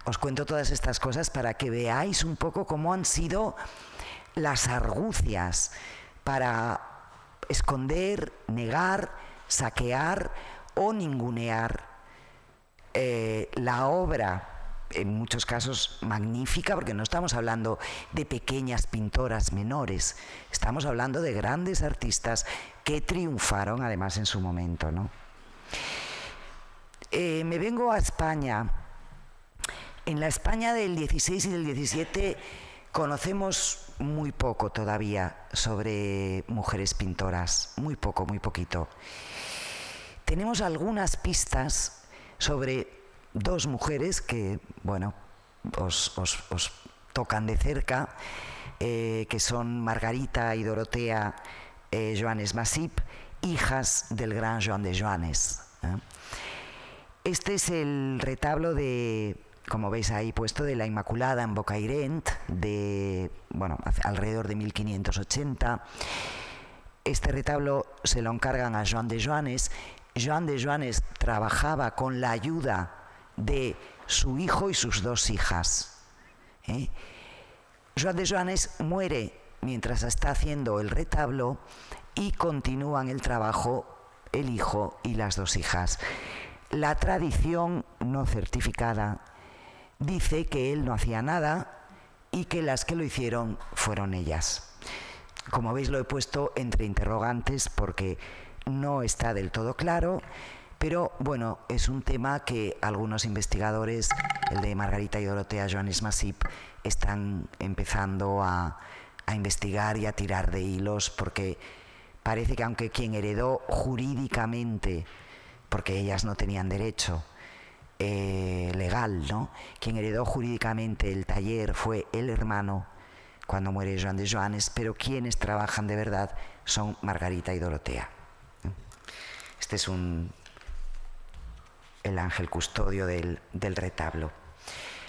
os cuento todas estas cosas para que veáis un poco cómo han sido las argucias para esconder, negar, saquear o ningunear la obra, en muchos casos magnífica, porque no estamos hablando de pequeñas pintoras menores, estamos hablando de grandes artistas que triunfaron además en su momento, ¿no? Me vengo a España. En la España del 16 y del 17 conocemos muy poco todavía sobre mujeres pintoras, muy poco, muy poquito. Tenemos algunas pistas sobre dos mujeres que, bueno, os tocan de cerca, que son Margarita y Dorotea Joanes Massip, hijas del gran Joan de Joanes. Este es el retablo de, como veis ahí puesto, de la Inmaculada en Bocairent, de, bueno, alrededor de 1580. Este retablo se lo encargan a Joan de Joanes. Joan de Joanes trabajaba con la ayuda de su hijo y sus dos hijas. Joan de Joanes muere mientras está haciendo el retablo y continúan el trabajo el hijo y las dos hijas. La tradición no certificada dice que él no hacía nada y que las que lo hicieron fueron ellas. Como veis, lo he puesto entre interrogantes porque no está del todo claro, pero bueno, es un tema que algunos investigadores, el de Margarita y Dorotea Joanes Massip, están empezando a investigar y a tirar de hilos, porque parece que aunque quien heredó jurídicamente, porque ellas no tenían derecho legal, ¿no? Quien heredó jurídicamente el taller fue el hermano cuando muere Joan de Joanes, pero quienes trabajan de verdad son Margarita y Dorotea. Este es el ángel custodio del retablo.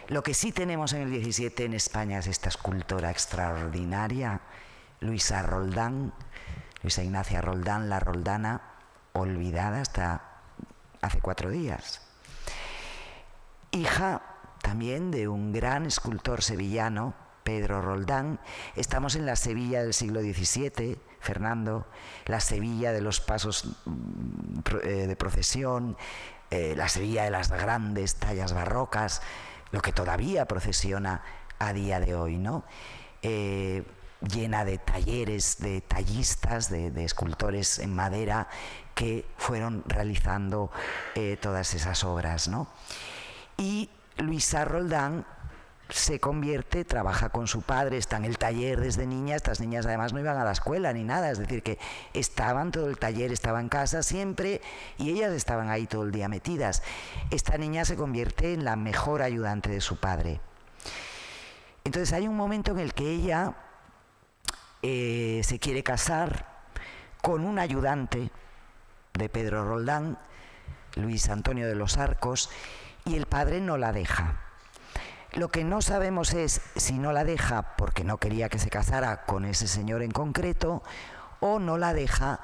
Lo que sí tenemos en el 17 en España es esta escultora extraordinaria, Luisa Roldán, Luisa Ignacia Roldán, la Roldana, olvidada hasta hace 4 días. Hija también de un gran escultor sevillano, Pedro Roldán. Estamos en la Sevilla del siglo XVII, Fernando, la Sevilla de los pasos de procesión, la Sevilla de las grandes tallas barrocas, lo que todavía procesiona a día de hoy, ¿no? Llena de talleres, de tallistas, de escultores en madera que fueron realizando todas esas obras, ¿no? Y Luisa Roldán se convierte, trabaja con su padre, está en el taller desde niña. Estas niñas además no iban a la escuela ni nada, es decir, que estaban todo el taller, estaba en casa siempre y ellas estaban ahí todo el día metidas. Esta niña se convierte en la mejor ayudante de su padre. Entonces hay un momento en el que ella se quiere casar con un ayudante de Pedro Roldán, Luis Antonio de los Arcos, y el padre no la deja. Lo que no sabemos es si no la deja porque no quería que se casara con ese señor en concreto, o no la deja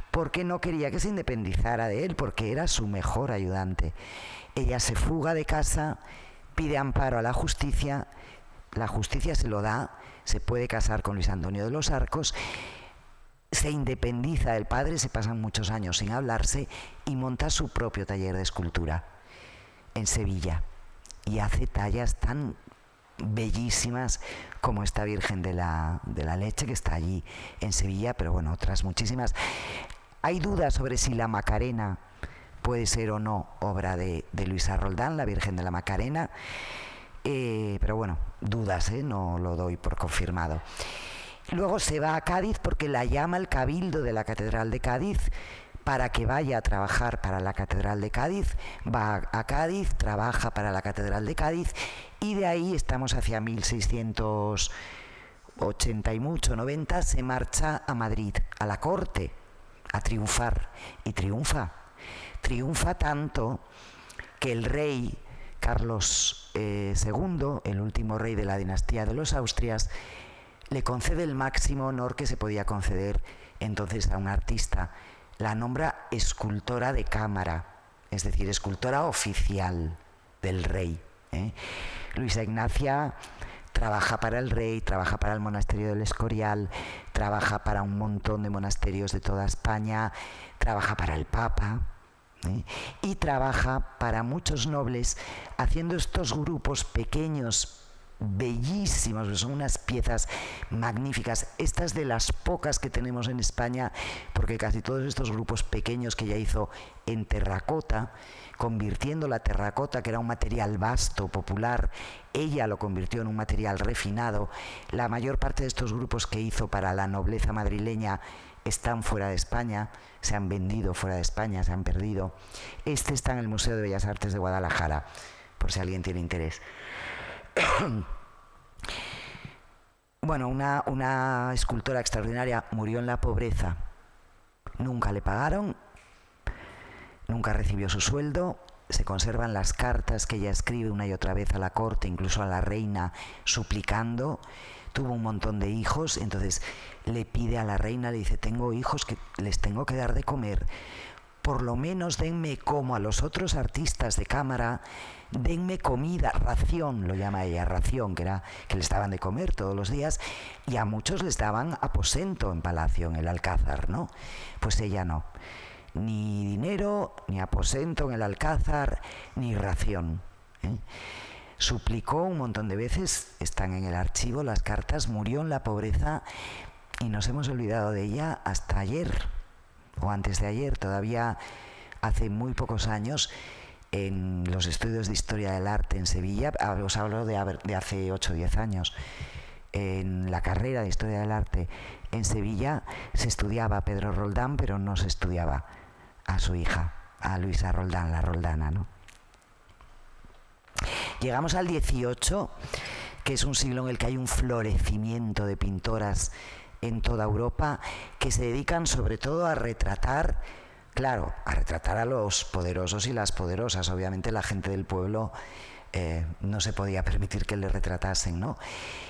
porque no quería que se independizara de él, porque era su mejor ayudante. Ella se fuga de casa, pide amparo a la justicia se lo da, se puede casar con Luis Antonio de los Arcos, se independiza del padre, se pasan muchos años sin hablarse y monta su propio taller de escultura en Sevilla y hace tallas tan bellísimas como esta Virgen de la Leche que está allí en Sevilla, pero bueno, otras muchísimas. Hay dudas sobre si la Macarena puede ser o no obra de Luisa Roldán, la Virgen de la Macarena, pero bueno, dudas, no lo doy por confirmado. Luego se va a Cádiz porque la llama el Cabildo de la Catedral de Cádiz para que vaya a trabajar para la Catedral de Cádiz. Va a Cádiz, trabaja para la Catedral de Cádiz y de ahí estamos hacia 1680 y mucho, 90, se marcha a Madrid, a la corte, a triunfar. Y triunfa. Triunfa tanto que el rey Carlos II, el último rey de la dinastía de los Austrias, le concede el máximo honor que se podía conceder entonces a un artista. La nombra escultora de cámara, es decir, escultora oficial del rey. Luisa Ignacia trabaja para el rey, trabaja para el monasterio del Escorial, trabaja para un montón de monasterios de toda España, trabaja para el Papa, y trabaja para muchos nobles haciendo estos grupos pequeños, bellísimos, son unas piezas magníficas, estas de las pocas que tenemos en España, porque casi todos estos grupos pequeños que ella hizo en terracota, convirtiendo la terracota, que era un material vasto, popular, ella lo convirtió en un material refinado. La mayor parte de estos grupos que hizo para la nobleza madrileña están fuera de España, se han vendido fuera de España, se han perdido. Este está en el Museo de Bellas Artes de Guadalajara, por si alguien tiene interés. Bueno, una escultora extraordinaria, murió en la pobreza, nunca le pagaron, nunca recibió su sueldo, se conservan las cartas que ella escribe una y otra vez a la corte, incluso a la reina, suplicando. Tuvo un montón de hijos, entonces le pide a la reina, le dice: tengo hijos que les tengo que dar de comer, por lo menos denme, como a los otros artistas de cámara, denme comida, ración, lo llama ella, ración, que les daban de comer todos los días, y a muchos les daban aposento en palacio, en el Alcázar, ¿no? Pues ella no. Ni dinero, ni aposento en el Alcázar, ni ración. Suplicó un montón de veces, están en el archivo las cartas, murió en la pobreza y nos hemos olvidado de ella hasta ayer, o antes de ayer. Todavía hace muy pocos años, en los estudios de Historia del Arte en Sevilla, os hablo de hace 8 o 10 años, en la carrera de Historia del Arte en Sevilla se estudiaba a Pedro Roldán, pero no se estudiaba a su hija, a Luisa Roldán, la Roldana, ¿no? Llegamos al 18, que es un siglo en el que hay un florecimiento de pintoras en toda Europa que se dedican sobre todo a retratar, claro, a retratar a los poderosos y las poderosas. Obviamente la gente del pueblo no se podía permitir que le retratasen, ¿no?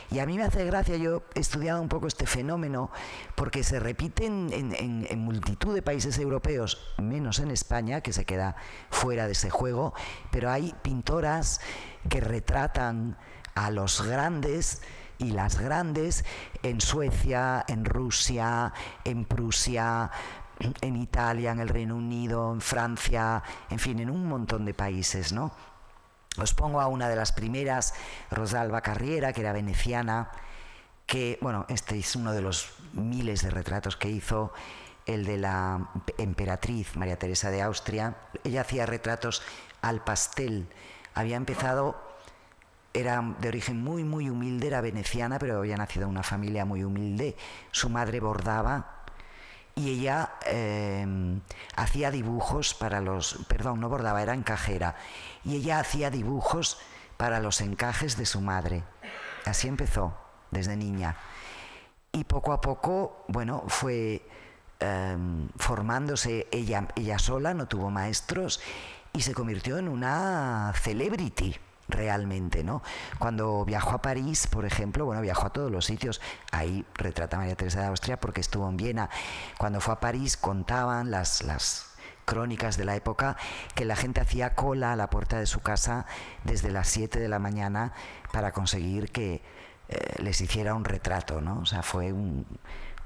Y a mí me hace gracia, yo he estudiado un poco este fenómeno, porque se repite en multitud de países europeos, menos en España, que se queda fuera de ese juego, pero hay pintoras que retratan a los grandes y las grandes en Suecia, en Rusia, en Prusia, en Italia, en el Reino Unido, en Francia, en fin, en un montón de países, ¿no? Os pongo a una de las primeras, Rosalba Carriera, que era veneciana, que, bueno, este es uno de los miles de retratos que hizo, el de la emperatriz María Teresa de Austria. Ella hacía retratos al pastel. Había empezado, era de origen muy, muy humilde, era veneciana, pero había nacido en una familia muy humilde. Su madre bordaba y ella hacía dibujos para los... Perdón, no bordaba, era encajera. Y ella hacía dibujos para los encajes de su madre. Así empezó, desde niña. Y poco a poco, bueno, fue formándose ella sola, no tuvo maestros, y se convirtió en una celebrity realmente, ¿no? Cuando viajó a París, por ejemplo, bueno, viajó a todos los sitios, ahí retrata a María Teresa de Austria porque estuvo en Viena. Cuando fue a París contaban las crónicas de la época que la gente hacía cola a la puerta de su casa desde las 7 de la mañana para conseguir que les hiciera un retrato, ¿no? O sea, fue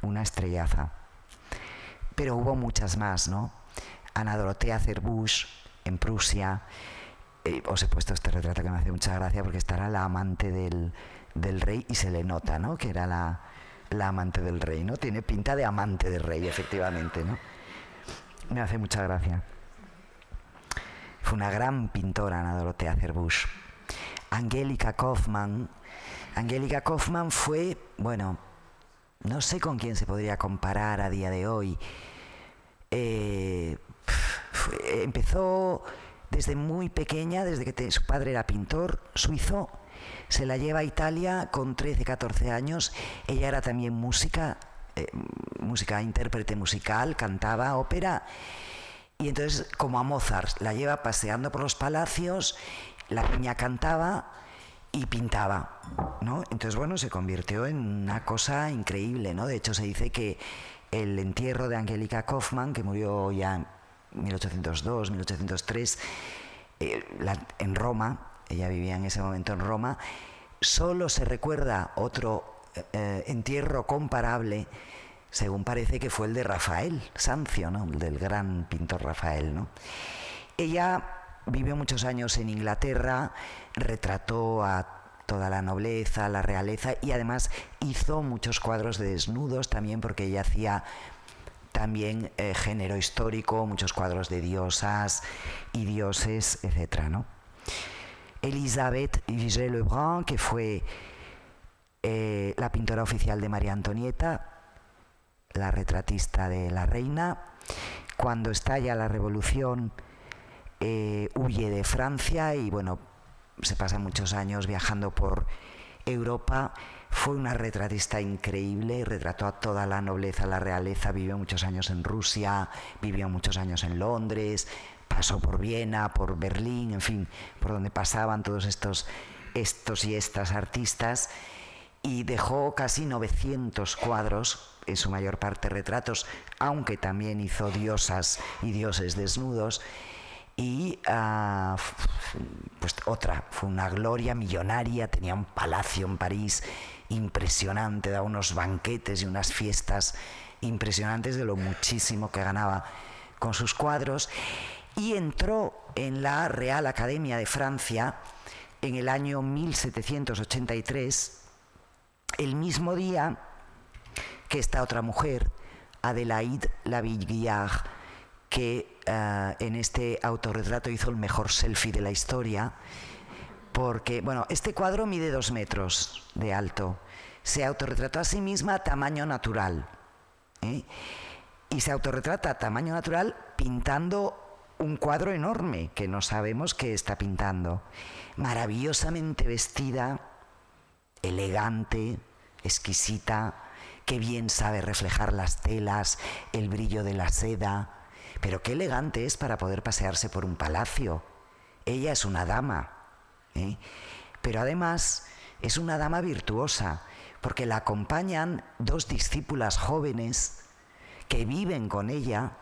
una estrellaza. Pero hubo muchas más, ¿no? Ana Dorotea Zerbusch en Prusia. Os he puesto este retrato que me hace mucha gracia porque esta era la amante del rey y se le nota, ¿no? Que era la amante del rey, ¿no? Tiene pinta de amante del rey, efectivamente, ¿no? Me hace mucha gracia. Fue una gran pintora, Ana Dorotea Zerbusch. Angélica Kaufmann. Angélica Kaufmann fue, bueno, no sé con quién se podría comparar a día de hoy. Empezó desde muy pequeña, desde que su padre era pintor suizo, se la lleva a Italia con 13, 14 años. Ella era también música, intérprete musical, cantaba ópera, y entonces, como a Mozart, la lleva paseando por los palacios, la niña cantaba y pintaba, ¿no? Entonces, bueno, se convirtió en una cosa increíble, ¿no? De hecho, se dice que el entierro de Angelica Kauffmann, que murió ya en 1802, 1803, en Roma, ella vivía en ese momento en Roma, solo se recuerda otro entierro comparable, según parece que fue el de Rafael Sanzio, ¿no? El del gran pintor Rafael, ¿no? Ella vivió muchos años en Inglaterra, retrató a toda la nobleza, la realeza, y además hizo muchos cuadros de desnudos también, porque ella hacía también género histórico, muchos cuadros de diosas y dioses, etc., ¿no? Elisabeth Vigée-Lebrun, que fue la pintora oficial de María Antonieta, la retratista de la reina, cuando estalla la revolución, huye de Francia y, bueno, se pasa muchos años viajando por Europa. Fue una retratista increíble, retrató a toda la nobleza, la realeza, vivió muchos años en Rusia, vivió muchos años en Londres, pasó por Viena, por Berlín, en fin, por donde pasaban todos estos y estas artistas, y dejó casi 900 cuadros, en su mayor parte retratos, aunque también hizo diosas y dioses desnudos. Y pues otra, fue una gloria millonaria, tenía un palacio en París impresionante, daba unos banquetes y unas fiestas impresionantes de lo muchísimo que ganaba con sus cuadros, y entró en la Real Academia de Francia en el año 1783, el mismo día que esta otra mujer, Adélaïde Lavillard, que en este autorretrato hizo el mejor selfie de la historia, porque, bueno, este cuadro mide 2 metros de alto, se autorretrató a sí misma a tamaño natural, y se autorretrata a tamaño natural pintando un cuadro enorme que no sabemos qué está pintando, maravillosamente vestida, elegante, exquisita, qué bien sabe reflejar las telas, el brillo de la seda. Pero qué elegante es para poder pasearse por un palacio. Ella es una dama, pero además es una dama virtuosa, porque la acompañan 2 discípulas jóvenes que viven con ella,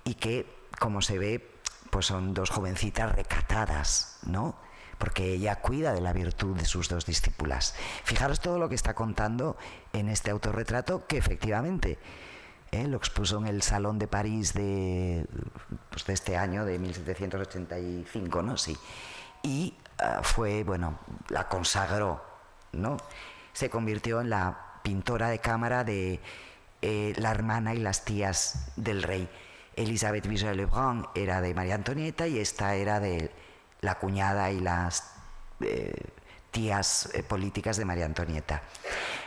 y que, como se ve, pues son 2 jovencitas recatadas, ¿no? Porque ella cuida de la virtud de sus 2 discípulas. Fijaros todo lo que está contando en este autorretrato, que efectivamente lo expuso en el Salón de París de este año, de 1785, ¿no? Sí. Y fue, bueno, la consagró, ¿no? Se convirtió en la pintora de cámara de la hermana y las tías del rey. Elisabeth Vigée-Lebrun era de María Antonieta y esta era de la cuñada y las tías políticas de María Antonieta.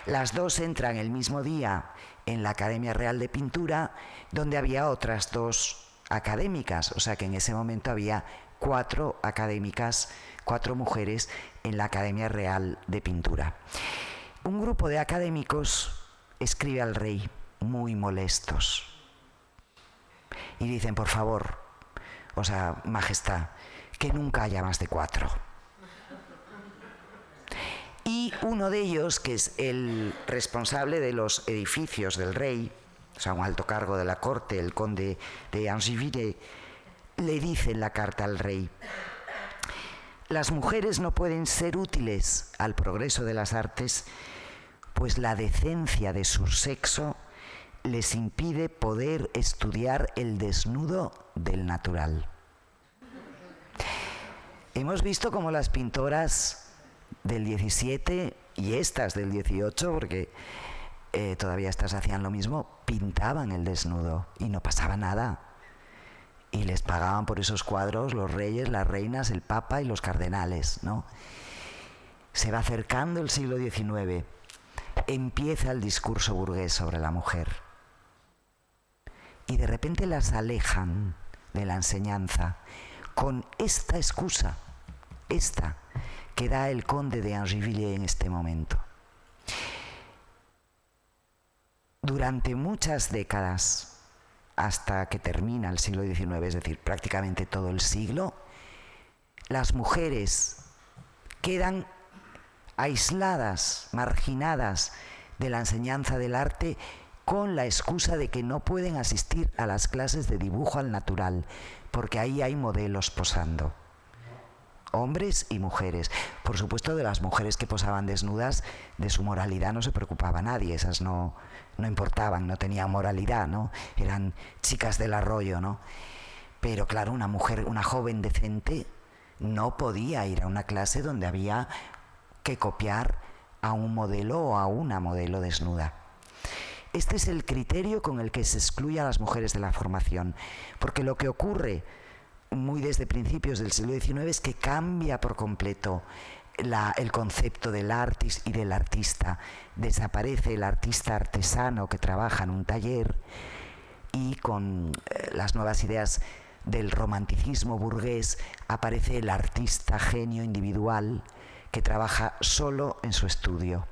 Las 2 entran el mismo día en la Academia Real de Pintura, donde había otras 2 académicas, o sea que en ese momento había 4 académicas, 4 mujeres en la Academia Real de Pintura. Un grupo de académicos escribe al rey muy molestos y dicen: por favor, o sea, majestad, que nunca haya más de 4. Y uno de ellos, que es el responsable de los edificios del rey, o sea, un alto cargo de la corte, el conde de Angiville, le dice en la carta al rey: las mujeres no pueden ser útiles al progreso de las artes, pues la decencia de su sexo les impide poder estudiar el desnudo del natural. Hemos visto cómo las pintoras del 17 y estas del 18, porque todavía estas hacían lo mismo, pintaban el desnudo y no pasaba nada. Y les pagaban por esos cuadros los reyes, las reinas, el papa y los cardenales, ¿no? Se va acercando el siglo XIX, empieza el discurso burgués sobre la mujer. Y de repente las alejan de la enseñanza con esta excusa, esta que da el conde de Angiville en este momento. Durante muchas décadas, hasta que termina el siglo XIX, es decir, prácticamente todo el siglo, las mujeres quedan aisladas, marginadas de la enseñanza del arte con la excusa de que no pueden asistir a las clases de dibujo al natural, porque ahí hay modelos posando, hombres y mujeres. Por supuesto, de las mujeres que posaban desnudas, de su moralidad no se preocupaba nadie, esas no importaban, no tenían moralidad, ¿no? Eran chicas del arroyo, ¿no? Pero claro, una mujer, una joven decente, no podía ir a una clase donde había que copiar a un modelo o a una modelo desnuda. Este es el criterio con el que se excluye a las mujeres de la formación, porque lo que ocurre muy desde principios del siglo XIX es que cambia por completo el concepto del artist y del artista. Desaparece el artista artesano que trabaja en un taller y con las nuevas ideas del romanticismo burgués aparece el artista genio individual que trabaja solo en su estudio.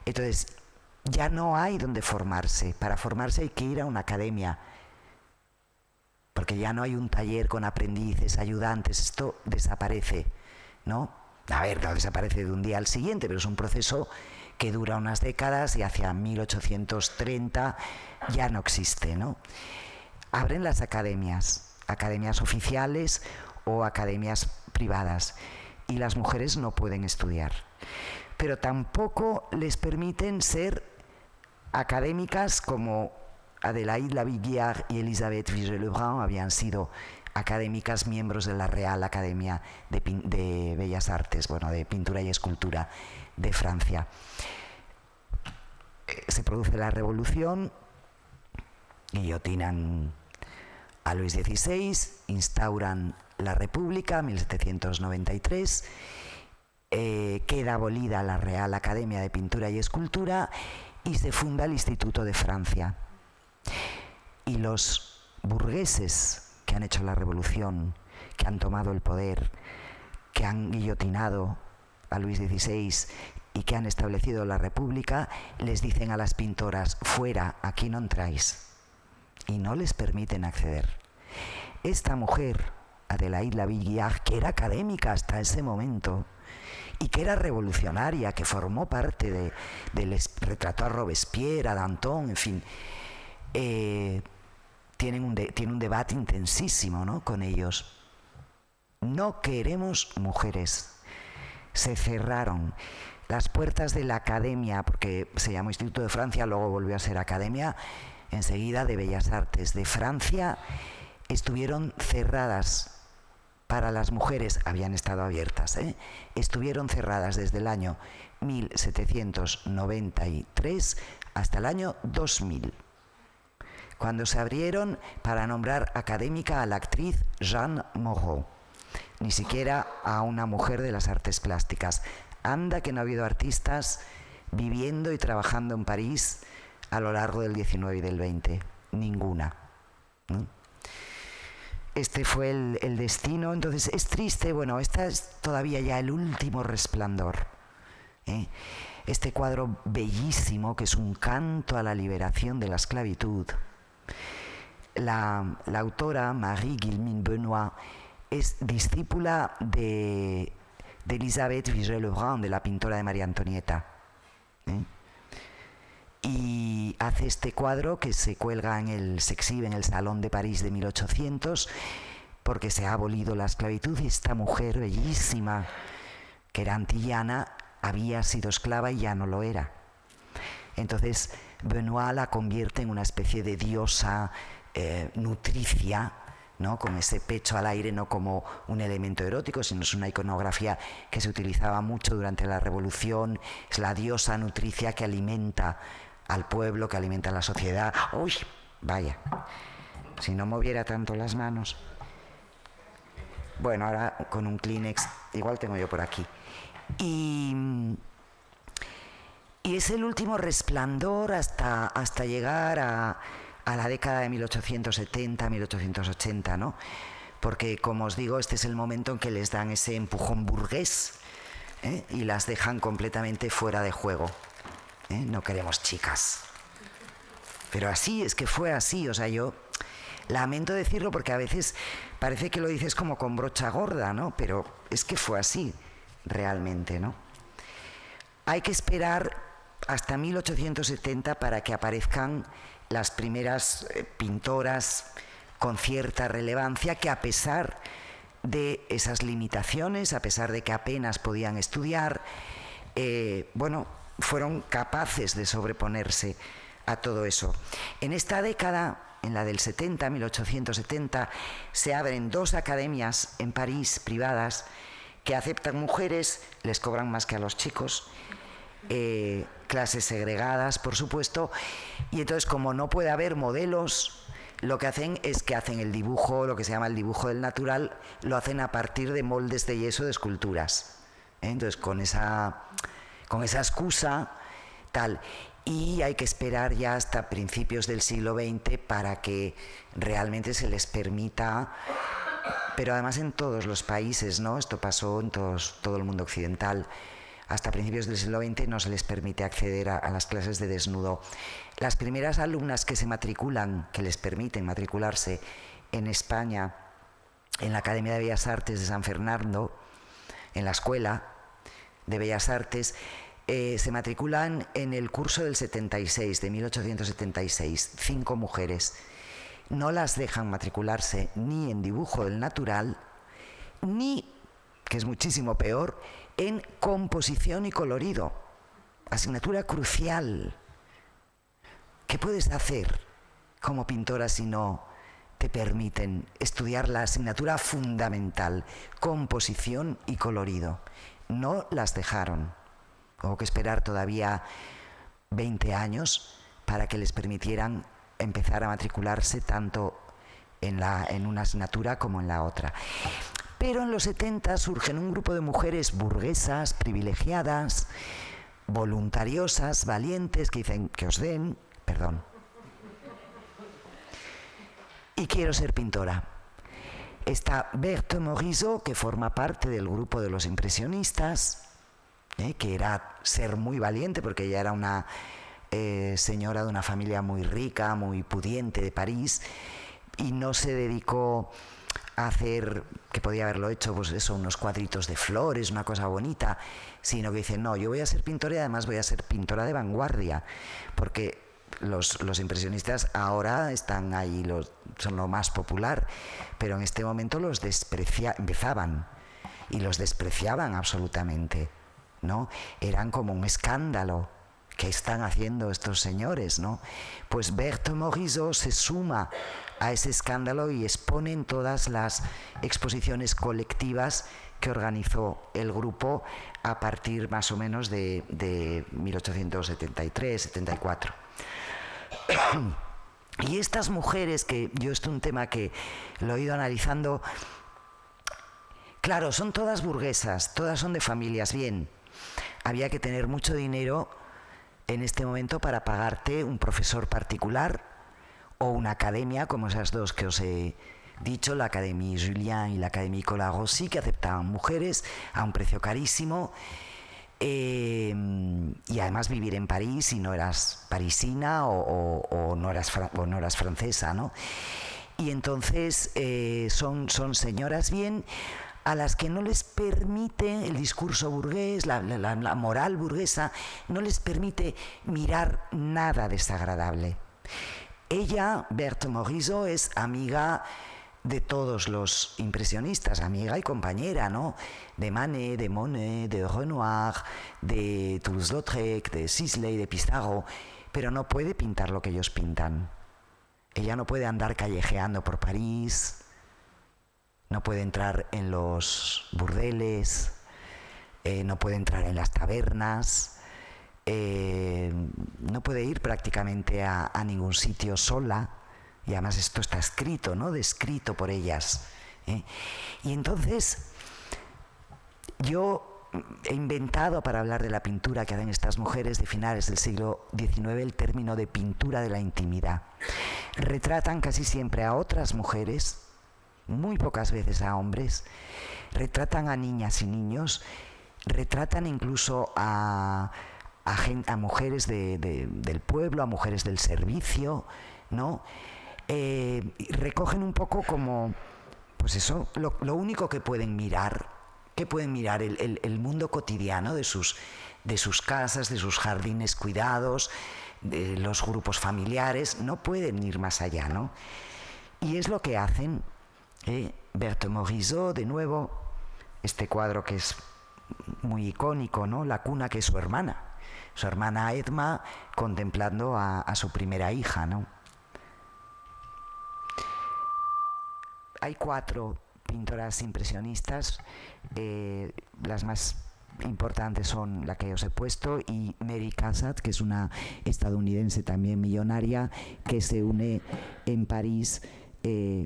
Entonces, ya no hay donde formarse. Para formarse hay que ir a una academia, porque ya no hay un taller con aprendices, ayudantes. Esto desaparece, ¿no? A ver, no desaparece de un día al siguiente, pero es un proceso que dura unas décadas y hacia 1830 ya no existe, ¿no? Abren las academias oficiales o academias privadas, y las mujeres no pueden estudiar. Pero tampoco les permiten ser académicas como Adélaïde Laviguière y Elisabeth Vigée-Lebrun habían sido académicas miembros de la Real Academia de Bellas Artes, bueno, de Pintura y Escultura de Francia. Se produce la Revolución, guillotinan a Luis XVI, instauran la República, 1793, queda abolida la Real Academia de Pintura y Escultura y se funda el Instituto de Francia. Y los burgueses que han hecho la revolución, que han tomado el poder, que han guillotinado a Luis XVI y que han establecido la República, les dicen a las pintoras: fuera, aquí no entráis, y no les permiten acceder. Esta mujer, Adélaïde Laviguière, que era académica hasta ese momento y que era revolucionaria, que formó parte retrató a Robespierre, a Danton, en fin, tiene un debate intensísimo, ¿no?, con ellos. No queremos mujeres. Se cerraron las puertas de la Academia, porque se llamó Instituto de Francia, luego volvió a ser Academia, enseguida, de Bellas Artes de Francia. Estuvieron cerradas para las mujeres, habían estado abiertas, estuvieron cerradas desde el año 1793 hasta el año 2000, cuando se abrieron para nombrar académica a la actriz Jeanne Moreau, ni siquiera a una mujer de las artes plásticas. Anda que no ha habido artistas viviendo y trabajando en París a lo largo del XIX y del XX, ninguna, ¿no? Este fue el destino. Entonces es triste. Bueno, esta es todavía ya el último resplandor, este cuadro bellísimo que es un canto a la liberación de la esclavitud. La autora Marie-Guillemine Benoist es discípula de Elisabeth Vigée-Lebrun, de la pintora de María Antonieta, y hace este cuadro que se exhibe en el Salón de París de 1800, porque se ha abolido la esclavitud y esta mujer bellísima, que era antillana, había sido esclava y ya no lo era. Entonces Benoist la convierte en una especie de diosa nutricia, ¿no?, con ese pecho al aire, no como un elemento erótico, sino es una iconografía que se utilizaba mucho durante la Revolución. Es la diosa nutricia que alimenta al pueblo, que alimenta a la sociedad. ¡Uy! Vaya, si no moviera tanto las manos. Bueno, ahora con un Kleenex, igual tengo yo por aquí. Y es el último resplandor hasta llegar a la década de 1870, 1880, ¿no? Porque, como os digo, este es el momento en que les dan ese empujón burgués, y las dejan completamente fuera de juego. No queremos chicas. Pero así, es que fue así. O sea, yo Lamento decirlo porque a veces parece que lo dices como con brocha gorda, ¿no? Pero es que fue así, realmente, ¿no? Hay que esperar hasta 1870 para que aparezcan las primeras pintoras con cierta relevancia que, a pesar de esas limitaciones, a pesar de que apenas podían estudiar, bueno, fueron capaces de sobreponerse a todo eso. En esta década, en la del 70, 1870, se abren 2 academias en París, privadas, que aceptan mujeres, les cobran más que a los chicos, clases segregadas, por supuesto, y entonces, como no puede haber modelos, lo que hacen es que hacen el dibujo, lo que se llama el dibujo del natural, lo hacen a partir de moldes de yeso de esculturas. Entonces, con esa excusa, tal. Y hay que esperar ya hasta principios del siglo XX para que realmente se les permita, pero además en todos los países, ¿no? Esto pasó en todo el mundo occidental. Hasta principios del siglo XX no se les permite acceder a las clases de desnudo. Las primeras alumnas que se matriculan, que les permiten matricularse en España, en la Academia de Bellas Artes de San Fernando, en la Escuela de Bellas Artes, se matriculan en el curso del 76, de 1876, 5 mujeres. No las dejan matricularse ni en dibujo del natural, ni, que es muchísimo peor, en composición y colorido. Asignatura crucial. ¿Qué puedes hacer como pintora si no te permiten estudiar la asignatura fundamental, composición y colorido? No las dejaron. Hubo que esperar todavía 20 años para que les permitieran empezar a matricularse tanto en una asignatura como en la otra. Pero en los 70 surgen un grupo de mujeres burguesas, privilegiadas, voluntariosas, valientes, que dicen que os den, perdón, y quiero ser pintora. Está Berthe Morisot, que forma parte del grupo de los impresionistas, que era ser muy valiente porque ella era una señora de una familia muy rica, muy pudiente de París, y no se dedicó a hacer, que podía haberlo hecho, pues eso, unos cuadritos de flores, una cosa bonita, sino que dice, no, yo voy a ser pintora y además voy a ser pintora de vanguardia, porque los impresionistas ahora están ahí, son lo más popular, pero en este momento empezaban y los despreciaban absolutamente, ¿no? Eran como un escándalo. ¿Qué están haciendo estos señores, no? Pues Berthe Morisot se suma a ese escándalo y expone en todas las exposiciones colectivas que organizó el grupo a partir más o menos de 1873-74. Y estas mujeres, que yo, esto es un tema que lo he ido analizando, claro, son todas burguesas, todas son de familias bien. Había que tener mucho dinero en este momento para pagarte un profesor particular o una academia, como esas 2 que os he dicho, la Académie Julian y la Académie Colarossi, que aceptaban mujeres a un precio carísimo, y además vivir en París si no eras parisina o no eras francesa, ¿no? Y entonces son señoras bien, a las que no les permite el discurso burgués, la moral burguesa, no les permite mirar nada desagradable. Ella, Berthe Morisot, es amiga de todos los impresionistas, amiga y compañera, ¿no? De Manet, de Monet, de Renoir, de Toulouse-Lautrec, de Sisley, de Pissarro, pero no puede pintar lo que ellos pintan. Ella no puede andar callejeando por París, no puede entrar en los burdeles, no puede entrar en las tabernas, no puede ir prácticamente a ningún sitio sola, y además esto está escrito, ¿no? Descrito por ellas. Y entonces yo he inventado, para hablar de la pintura que hacen estas mujeres de finales del siglo XIX, el término de pintura de la intimidad. Retratan casi siempre a otras mujeres, muy pocas veces a hombres, retratan a niñas y niños, retratan incluso a mujeres del pueblo, a mujeres del servicio, ¿no? recogen un poco como, pues eso, lo único que pueden mirar, el mundo cotidiano de sus casas, de sus jardines cuidados, de los grupos familiares, no pueden ir más allá, ¿no? Y es lo que hacen. Berthe Morisot, de nuevo, este cuadro que es muy icónico, ¿no? La cuna, que es su hermana Edma, contemplando a su primera hija, ¿no? Hay 4 pintoras impresionistas, las más importantes son la que os he puesto, y Mary Cassatt, que es una estadounidense también millonaria, que se une en París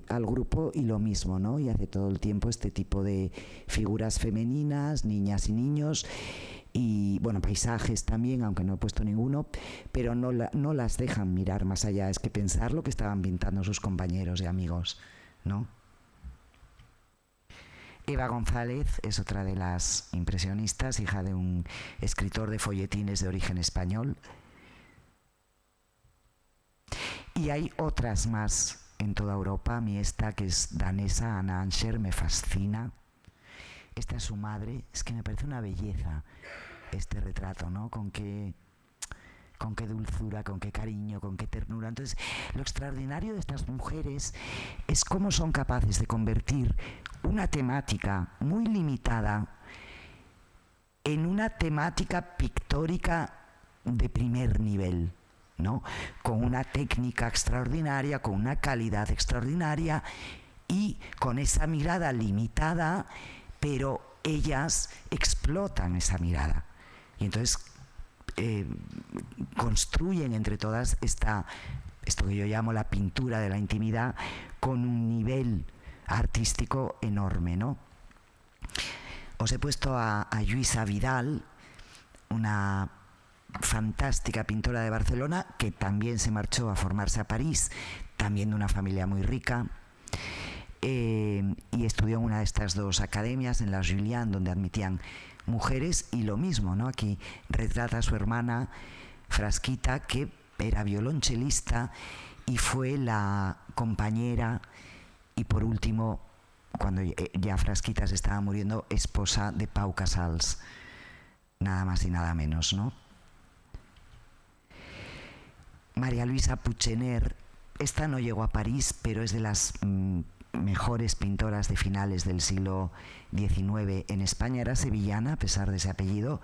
al grupo, y lo mismo, ¿no? Y hace todo el tiempo este tipo de figuras femeninas, niñas y niños, y bueno, paisajes también, aunque no he puesto ninguno, pero no las dejan mirar más allá. Es que pensar lo que estaban pintando sus compañeros y amigos, ¿no? Eva González es otra de las impresionistas, hija de un escritor de folletines de origen español. Y hay otras más en toda Europa. A mí esta, que es danesa, Anna Anscher, me fascina. Esta es su madre. Es que me parece una belleza este retrato, ¿no? Con qué dulzura, con qué cariño, con qué ternura. Entonces, lo extraordinario de estas mujeres es cómo son capaces de convertir una temática muy limitada en una temática pictórica de primer nivel, ¿no? Con una técnica extraordinaria, con una calidad extraordinaria y con esa mirada limitada, pero ellas explotan esa mirada. Y entonces construyen entre todas esto que yo llamo la pintura de la intimidad, con un nivel artístico enorme, ¿no? Os he puesto a Lluïsa Vidal, una fantástica pintora de Barcelona, que también se marchó a formarse a París, también de una familia muy rica, y estudió en una de estas 2 academias, en la Julian, donde admitían mujeres, y lo mismo, ¿no? Aquí retrata a su hermana Frasquita, que era violonchelista y fue la compañera y, por último, cuando ya Frasquita se estaba muriendo, esposa de Pau Casals, nada más y nada menos, ¿no? María Luisa Puchener, esta no llegó a París, pero es de las mejores pintoras de finales del siglo XIX en España. Era sevillana, a pesar de ese apellido.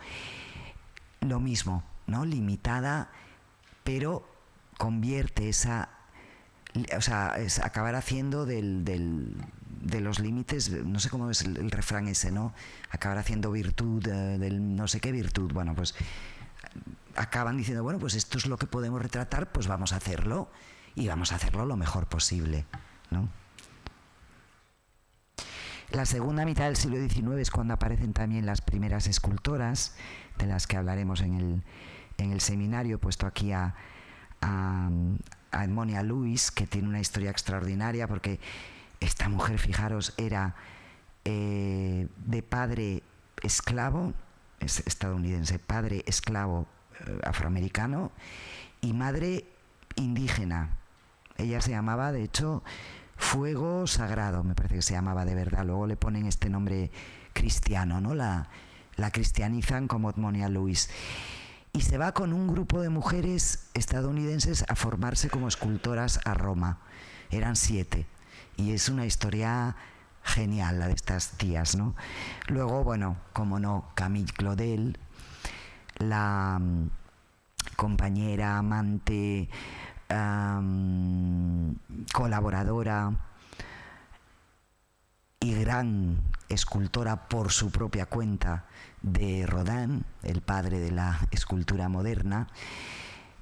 Lo mismo, ¿no? Limitada, pero convierte esa... O sea, es acabar haciendo de los límites, no sé cómo es el refrán ese, ¿no? Acabar haciendo virtud del no sé qué virtud. Bueno, pues acaban diciendo, bueno, pues esto es lo que podemos retratar, pues vamos a hacerlo, y vamos a hacerlo lo mejor posible, ¿no? La segunda mitad del siglo XIX es cuando aparecen también las primeras escultoras, de las que hablaremos en el seminario. He puesto aquí a Edmonia Lewis, que tiene una historia extraordinaria, porque esta mujer, fijaros, era de padre esclavo, es estadounidense, padre esclavo afroamericano, y madre indígena. Ella se llamaba, de hecho, Fuego Sagrado, me parece que se llamaba de verdad. Luego le ponen este nombre cristiano, ¿no? La cristianizan como Edmonia Lewis. Y se va con un grupo de mujeres estadounidenses a formarse como escultoras a Roma. Eran 7. Y es una historia genial la de estas tías, ¿no? Luego, bueno, como no, Camille Claudel, la compañera, amante, colaboradora y gran escultora por su propia cuenta de Rodin, el padre de la escultura moderna,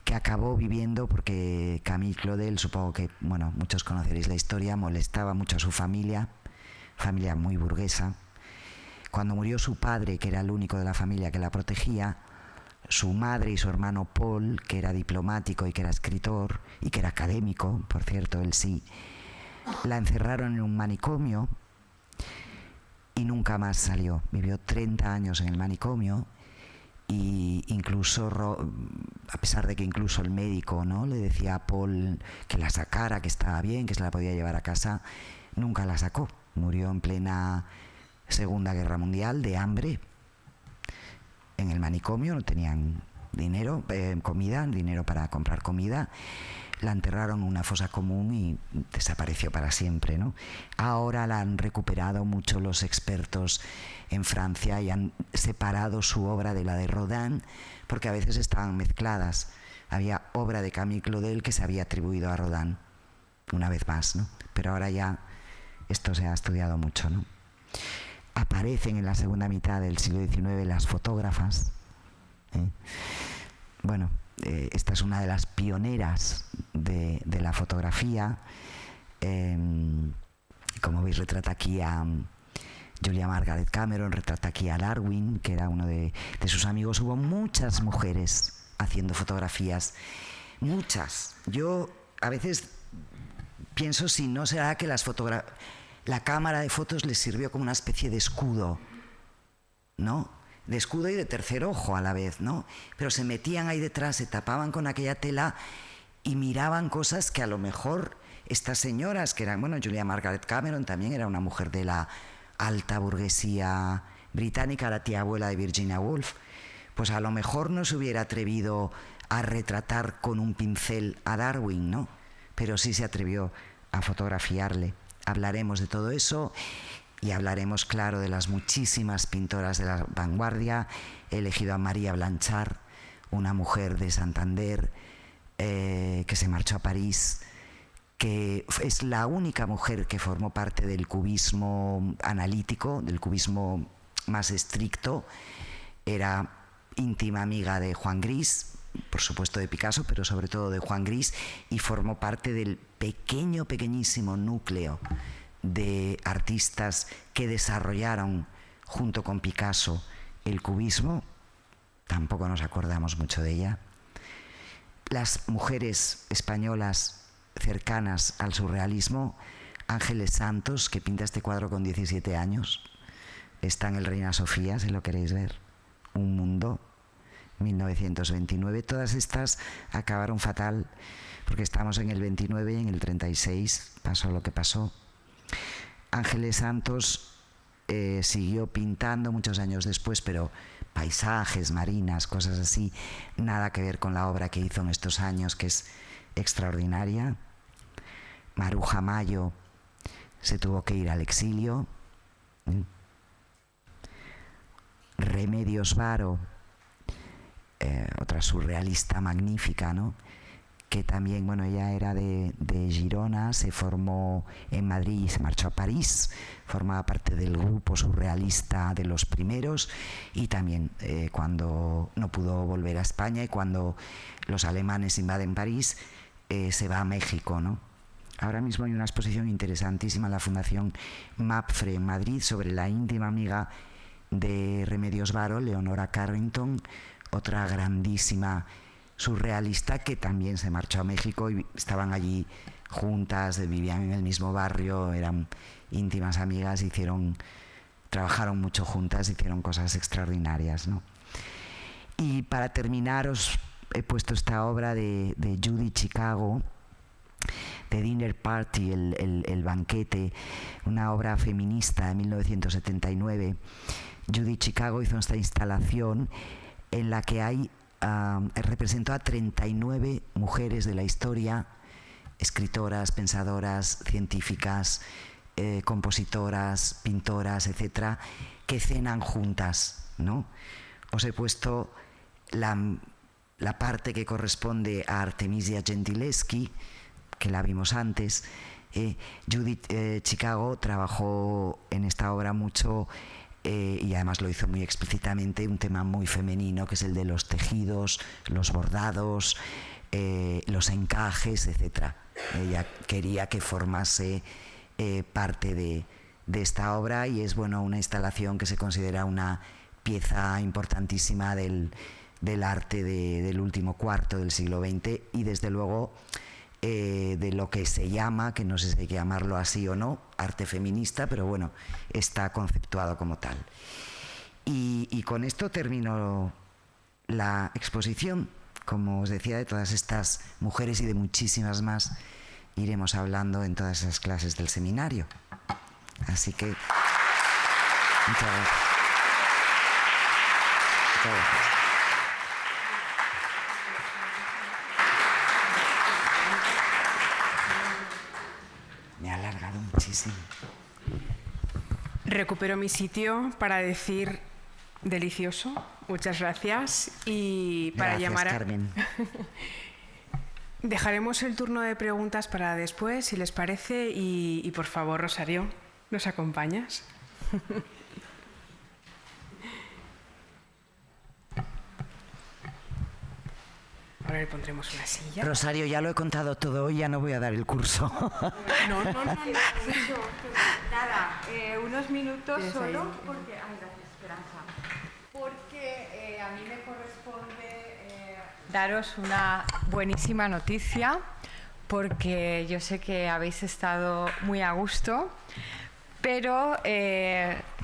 que acabó viviendo, porque Camille Claudel, supongo que, bueno, muchos conoceréis la historia, molestaba mucho a su familia muy burguesa. Cuando murió su padre, que era el único de la familia que la protegía, su madre y su hermano Paul, que era diplomático y que era escritor y que era académico, por cierto, él sí, la encerraron en un manicomio y nunca más salió. Vivió 30 años en el manicomio y incluso, a pesar de que incluso el médico, ¿no?, le decía a Paul que la sacara, que estaba bien, que se la podía llevar a casa, nunca la sacó. Murió en plena Segunda Guerra Mundial de hambre en el manicomio, no tenían dinero, dinero para comprar comida. La enterraron en una fosa común y desapareció para siempre, ¿no? Ahora la han recuperado mucho los expertos en Francia y han separado su obra de la de Rodin, porque a veces estaban mezcladas. Había obra de Camille Claudel que se había atribuido a Rodin, una vez más, ¿no? Pero ahora ya esto se ha estudiado mucho, ¿no? Aparecen en la segunda mitad del siglo XIX las fotógrafas. Bueno, esta es una de las pioneras de la fotografía. Como veis, retrata aquí a Julia Margaret Cameron, retrata aquí a Darwin, que era uno de sus amigos. Hubo muchas mujeres haciendo fotografías, muchas. Yo a veces pienso si no será que la cámara de fotos les sirvió como una especie de escudo, ¿no? De escudo y de tercer ojo a la vez, ¿no? Pero se metían ahí detrás, se tapaban con aquella tela y miraban cosas que a lo mejor estas señoras, que eran, bueno, Julia Margaret Cameron también era una mujer de la alta burguesía británica, la tía abuela de Virginia Woolf, pues a lo mejor no se hubiera atrevido a retratar con un pincel a Darwin, ¿no? Pero sí se atrevió a fotografiarle. Hablaremos de todo eso. Y hablaremos, claro, de las muchísimas pintoras de la vanguardia. He elegido a María Blanchard, una mujer de Santander que se marchó a París, que es la única mujer que formó parte del cubismo analítico, del cubismo más estricto. Era íntima amiga de Juan Gris, por supuesto de Picasso, pero sobre todo de Juan Gris, y formó parte del pequeñísimo núcleo de artistas que desarrollaron junto con Picasso el cubismo. Tampoco nos acordamos mucho de ella. Las mujeres españolas cercanas al surrealismo, Ángeles Santos, que pinta este cuadro con 17 años, está en el Reina Sofía, si lo queréis ver, Un Mundo, 1929. Todas estas acabaron fatal, porque estamos en el 29 y en el 36 pasó lo que pasó. Ángeles Santos siguió pintando muchos años después, pero paisajes, marinas, cosas así, nada que ver con la obra que hizo en estos años, que es extraordinaria. Maruja Mayo se tuvo que ir al exilio. Remedios Varo, otra surrealista magnífica, ¿no?, que también, bueno, ella era de Girona, se formó en Madrid y se marchó a París, formaba parte del grupo surrealista de los primeros, y también cuando no pudo volver a España y cuando los alemanes invaden París, se va a México, ¿no? Ahora mismo hay una exposición interesantísima en la Fundación MAPFRE en Madrid sobre la íntima amiga de Remedios Varo, Leonora Carrington, otra grandísima surrealista que también se marchó a México y estaban allí juntas, vivían en el mismo barrio, eran íntimas amigas, trabajaron mucho juntas, hicieron cosas extraordinarias, ¿no? Y para terminar os he puesto esta obra de Judy Chicago, The Dinner Party, el banquete, una obra feminista de 1979. Judy Chicago hizo esta instalación en la que representó a 39 mujeres de la historia, escritoras, pensadoras, científicas, compositoras, pintoras, etcétera, que cenan juntas, ¿no? Os he puesto la parte que corresponde a Artemisia Gentileschi, que la vimos antes. Judith Chicago trabajó en esta obra mucho y además lo hizo muy explícitamente, un tema muy femenino, que es el de los tejidos, los bordados, los encajes, etc. Ella quería que formase parte de esta obra, y es, bueno, una instalación que se considera una pieza importantísima del arte del último cuarto del siglo XX, y desde luego de lo que se llama, que no sé si hay que llamarlo así o no, arte feminista, pero bueno, está conceptuado como tal. Y con esto termino la exposición, como os decía, de todas estas mujeres y de muchísimas más, iremos hablando en todas esas clases del seminario. Así que, muchas gracias. Muchas gracias. Me ha alargado muchísimo. Recupero mi sitio para decir delicioso. Muchas gracias. Y para Gracias, llamar a... Carmen. Dejaremos el turno de preguntas para después, si les parece. Y por favor, Rosario, ¿nos acompañas? Ahora le pondremos una silla. Rosario, ya lo he contado todo hoy, ya no voy a dar el curso. No. Nada, unos minutos Tienes solo, ahí. porque... Ay, gracias, Esperanza. Porque a mí me corresponde daros una buenísima noticia, porque yo sé que habéis estado muy a gusto, pero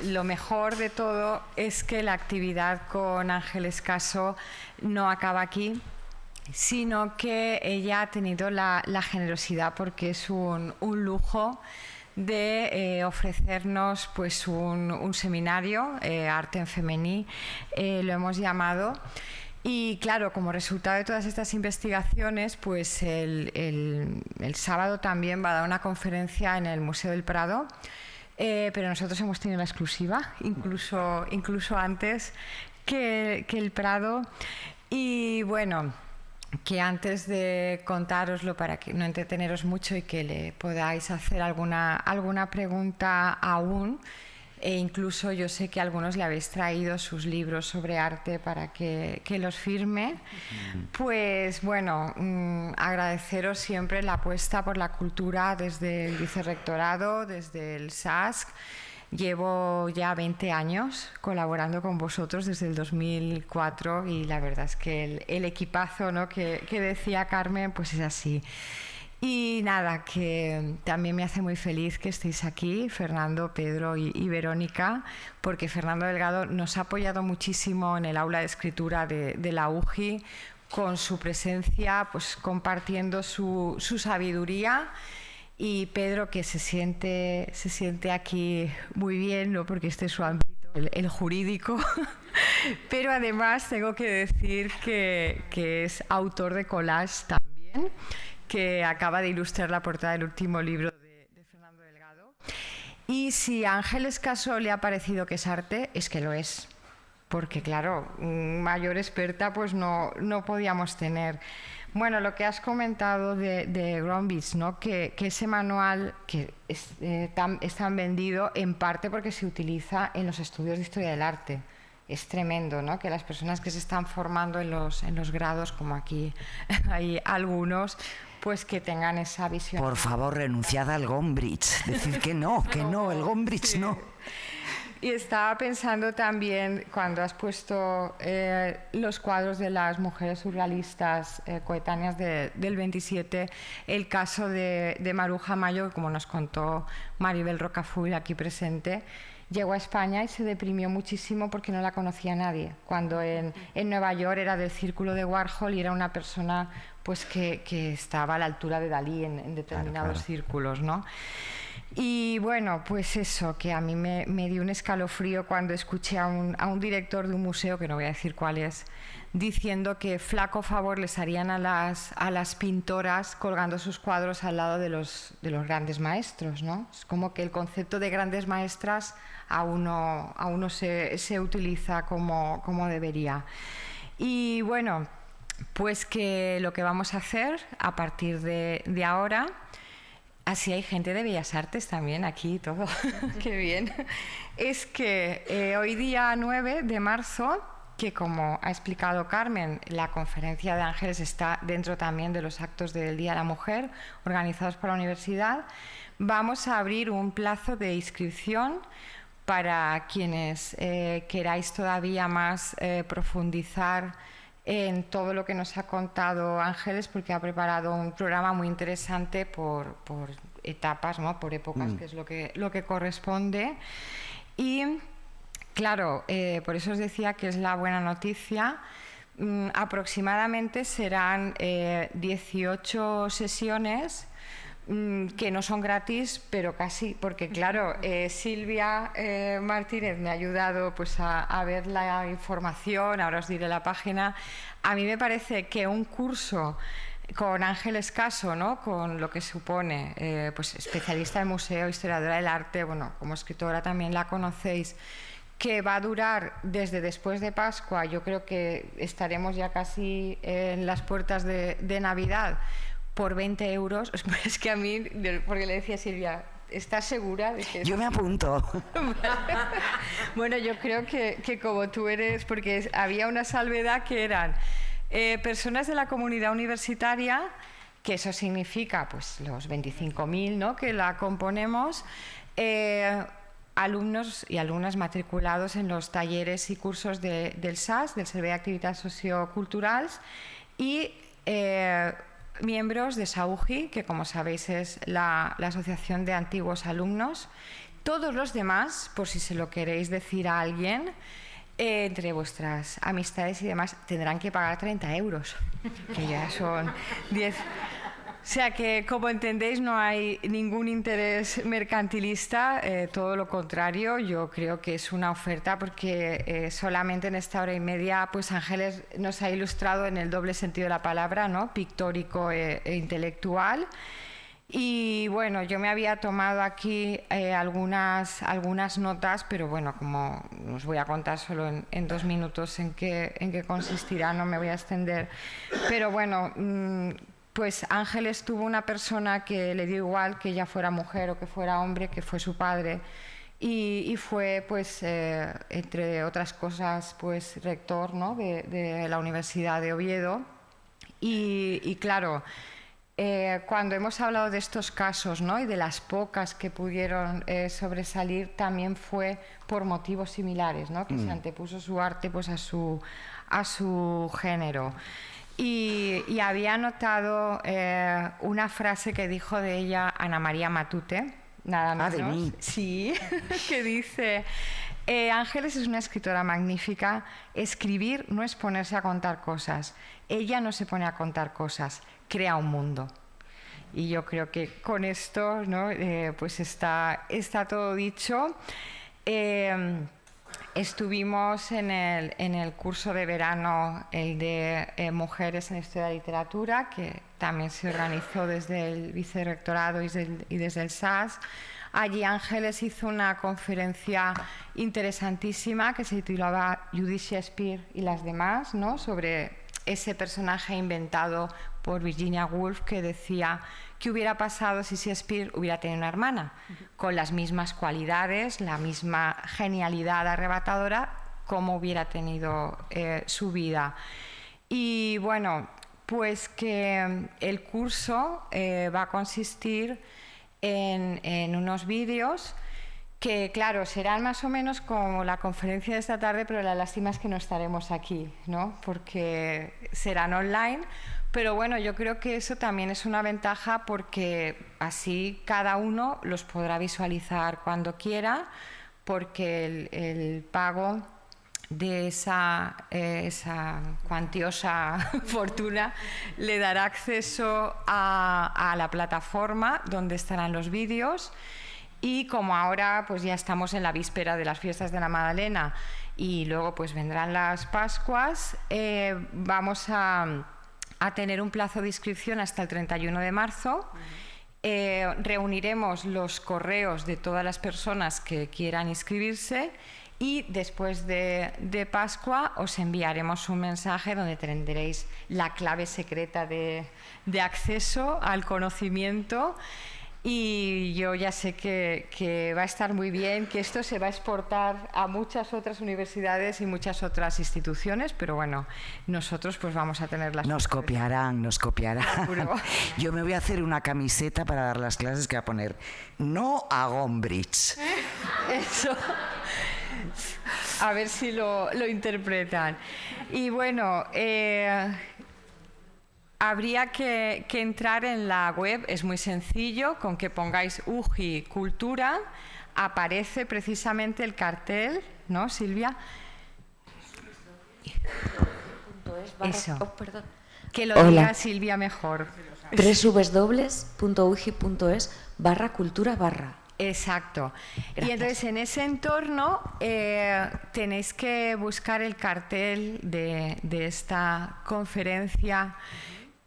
lo mejor de todo es que la actividad con Ángeles Caso no acaba aquí, sino que ella ha tenido la generosidad, porque es un lujo, de ofrecernos pues un seminario, Arte en Femení, lo hemos llamado. Y claro, como resultado de todas estas investigaciones, pues el sábado también va a dar una conferencia en el Museo del Prado, pero nosotros hemos tenido la exclusiva, incluso antes que el Prado. Y bueno, que antes de contároslo, para que no entreteneros mucho y que le podáis hacer alguna pregunta aún, e incluso yo sé que algunos le habéis traído sus libros sobre arte para que los firme, pues bueno, agradeceros siempre la apuesta por la cultura desde el vicerrectorado, desde el SASC. Llevo ya 20 años colaborando con vosotros desde el 2004 y la verdad es que el equipazo, ¿no?, que decía Carmen, pues es así. Y nada, que también me hace muy feliz que estéis aquí, Fernando, Pedro y Verónica, porque Fernando Delgado nos ha apoyado muchísimo en el aula de escritura de la UGI, con su presencia, pues compartiendo su sabiduría. Y Pedro, que se siente aquí muy bien, ¿no?, porque este es su ámbito, el jurídico, pero además tengo que decir que es autor de collage también, que acaba de ilustrar la portada del último libro de Fernando Delgado. Y si a Ángeles Caso le ha parecido que es arte, es que lo es, porque claro, mayor experta pues no podíamos tener. Bueno, lo que has comentado de Gromwitz, ¿no?, que ese manual que es tan vendido en parte porque se utiliza en los estudios de historia del arte. Es tremendo, ¿no?, que las personas que se están formando en los grados, como aquí hay algunos, pues que tengan esa visión. Por favor, renunciad al Gombrich. Decid que no, el Gombrich sí. no. Y estaba pensando también, cuando has puesto los cuadros de las mujeres surrealistas coetáneas del 27, el caso de Maruja Mayo, como nos contó Maribel Rocafull aquí presente, llegó a España y se deprimió muchísimo porque no la conocía nadie, cuando en Nueva York era del círculo de Warhol y era una persona pues que estaba a la altura de Dalí en determinados círculos, ¿no? Y bueno, pues eso, que a mí me dio un escalofrío cuando escuché a un director de un museo, que no voy a decir cuál es, diciendo que flaco favor les harían a las pintoras colgando sus cuadros al lado de los grandes maestros, ¿no? Es como que el concepto de grandes maestras aún no se utiliza como debería. Y bueno, pues que lo que vamos a hacer a partir de ahora... Así hay gente de Bellas Artes también aquí y todo. Qué bien. Es que hoy día 9 de marzo, que como ha explicado Carmen, la conferencia de Ángeles está dentro también de los actos del Día de la Mujer organizados por la universidad, vamos a abrir un plazo de inscripción para quienes queráis todavía más profundizar en todo lo que nos ha contado Ángeles, porque ha preparado un programa muy interesante por etapas, ¿no?, por épocas, que es lo que corresponde. Y claro, por eso os decía que es la buena noticia, Aproximadamente serán 18 sesiones que no son gratis, pero casi, porque claro, Silvia Martínez me ha ayudado pues, a ver la información, ahora os diré la página. A mí me parece que un curso con Ángeles Caso, ¿no? Con lo que supone, pues especialista en museo, historiadora del arte, bueno, como escritora también la conocéis, que va a durar desde después de Pascua. Yo creo que estaremos ya casi en las puertas de Navidad, por 20 euros. Es que a mí, porque le decía a Silvia, ¿estás segura de que...? Yo me apunto. Bueno, yo creo que como tú eres, porque había una salvedad que eran personas de la comunidad universitaria, que eso significa pues los 25.000, ¿no?, que la componemos, alumnos y alumnas matriculados en los talleres y cursos del SAS, del Servei d'Activitats Socioculturals, y miembros de SAUGI, que como sabéis es la Asociación de Antiguos Alumnos. Todos los demás, por si se lo queréis decir a alguien, entre vuestras amistades y demás, tendrán que pagar 30 euros, que ya son 10. O sea que, como entendéis, no hay ningún interés mercantilista, todo lo contrario. Yo creo que es una oferta porque solamente en esta hora y media pues Ángeles nos ha ilustrado en el doble sentido de la palabra, ¿no?, pictórico e intelectual. Y bueno, yo me había tomado aquí algunas notas, pero bueno, como os voy a contar solo en 2 minutos en qué consistirá, no me voy a extender. Pero bueno, pues Ángeles tuvo una persona que le dio igual que ella fuera mujer o que fuera hombre, que fue su padre, y fue, pues, entre otras cosas, pues, rector, ¿no?, de la Universidad de Oviedo. Y claro, cuando hemos hablado de estos casos, ¿no?, y de las pocas que pudieron sobresalir, también fue por motivos similares, ¿no?, que se antepuso su arte pues a su género. Y había notado una frase que dijo de ella Ana María Matute, nada menos. ¿De mí? Sí, que dice: Ángeles es una escritora magnífica. Escribir no es ponerse a contar cosas. Ella no se pone a contar cosas, crea un mundo. Y yo creo que con esto, ¿no?, pues está todo dicho. Estuvimos en el curso de verano, el de Mujeres en Historia de Literatura, que también se organizó desde el vicerrectorado y desde el SAS. Allí Ángeles hizo una conferencia interesantísima que se titulaba Judith Shakespeare y las demás, ¿no?, sobre ese personaje inventado por Virginia Woolf, que decía qué hubiera pasado si Shakespeare hubiera tenido una hermana, con las mismas cualidades, la misma genialidad arrebatadora, cómo hubiera tenido su vida. Y bueno, pues que el curso va a consistir en unos vídeos que, claro, serán más o menos como la conferencia de esta tarde, pero la lástima es que no estaremos aquí, ¿no?, porque serán online. Pero bueno, yo creo que eso también es una ventaja, porque así cada uno los podrá visualizar cuando quiera, porque el pago de esa cuantiosa fortuna le dará acceso a la plataforma donde estarán los vídeos. Y como ahora pues ya estamos en la víspera de las fiestas de la Magdalena y luego pues vendrán las Pascuas, vamos a tener un plazo de inscripción hasta el 31 de marzo. Reuniremos los correos de todas las personas que quieran inscribirse y después de Pascua os enviaremos un mensaje donde tendréis la clave secreta de acceso al conocimiento. Y yo ya sé que va a estar muy bien, que esto se va a exportar a muchas otras universidades y muchas otras instituciones, pero bueno, nosotros pues vamos a tener las... Nos copiarán. Yo me voy a hacer una camiseta para dar las clases que va a poner no a Gombrich. Eso. A ver si lo interpretan. Y bueno... habría que entrar en la web, es muy sencillo, con que pongáis UGI Cultura, aparece precisamente el cartel, ¿no, Silvia? Eso. Oh, perdón. Que lo diga Silvia mejor. www.uji.es/cultura/. Exacto. Gracias. Y entonces en ese entorno tenéis que buscar el cartel de esta conferencia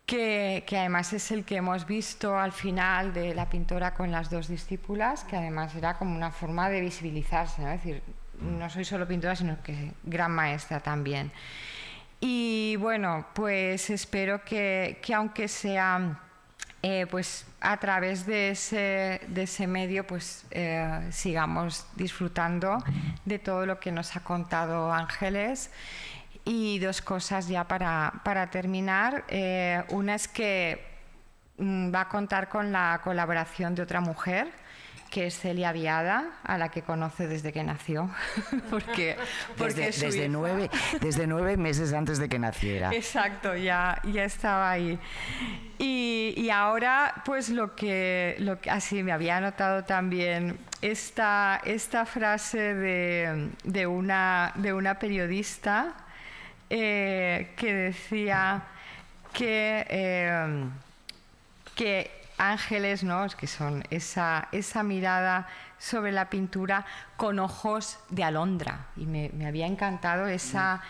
que además es el que hemos visto al final de la pintora con las dos discípulas, que además era como una forma de visibilizarse, ¿no? Es decir, no soy solo pintora, sino que gran maestra también. Y bueno, pues espero que aunque sea pues a través de ese medio, pues sigamos disfrutando de todo lo que nos ha contado Ángeles. Y dos cosas ya para terminar. Una es que va a contar con la colaboración de otra mujer, que es Celia Viada, a la que conoce desde que nació. porque desde 9 meses antes de que naciera. Exacto, ya estaba ahí. Y ahora, pues lo que así me había anotado también esta frase de una periodista que decía que Ángeles, ¿no? Es que son esa mirada sobre la pintura con ojos de alondra, y me había encantado esa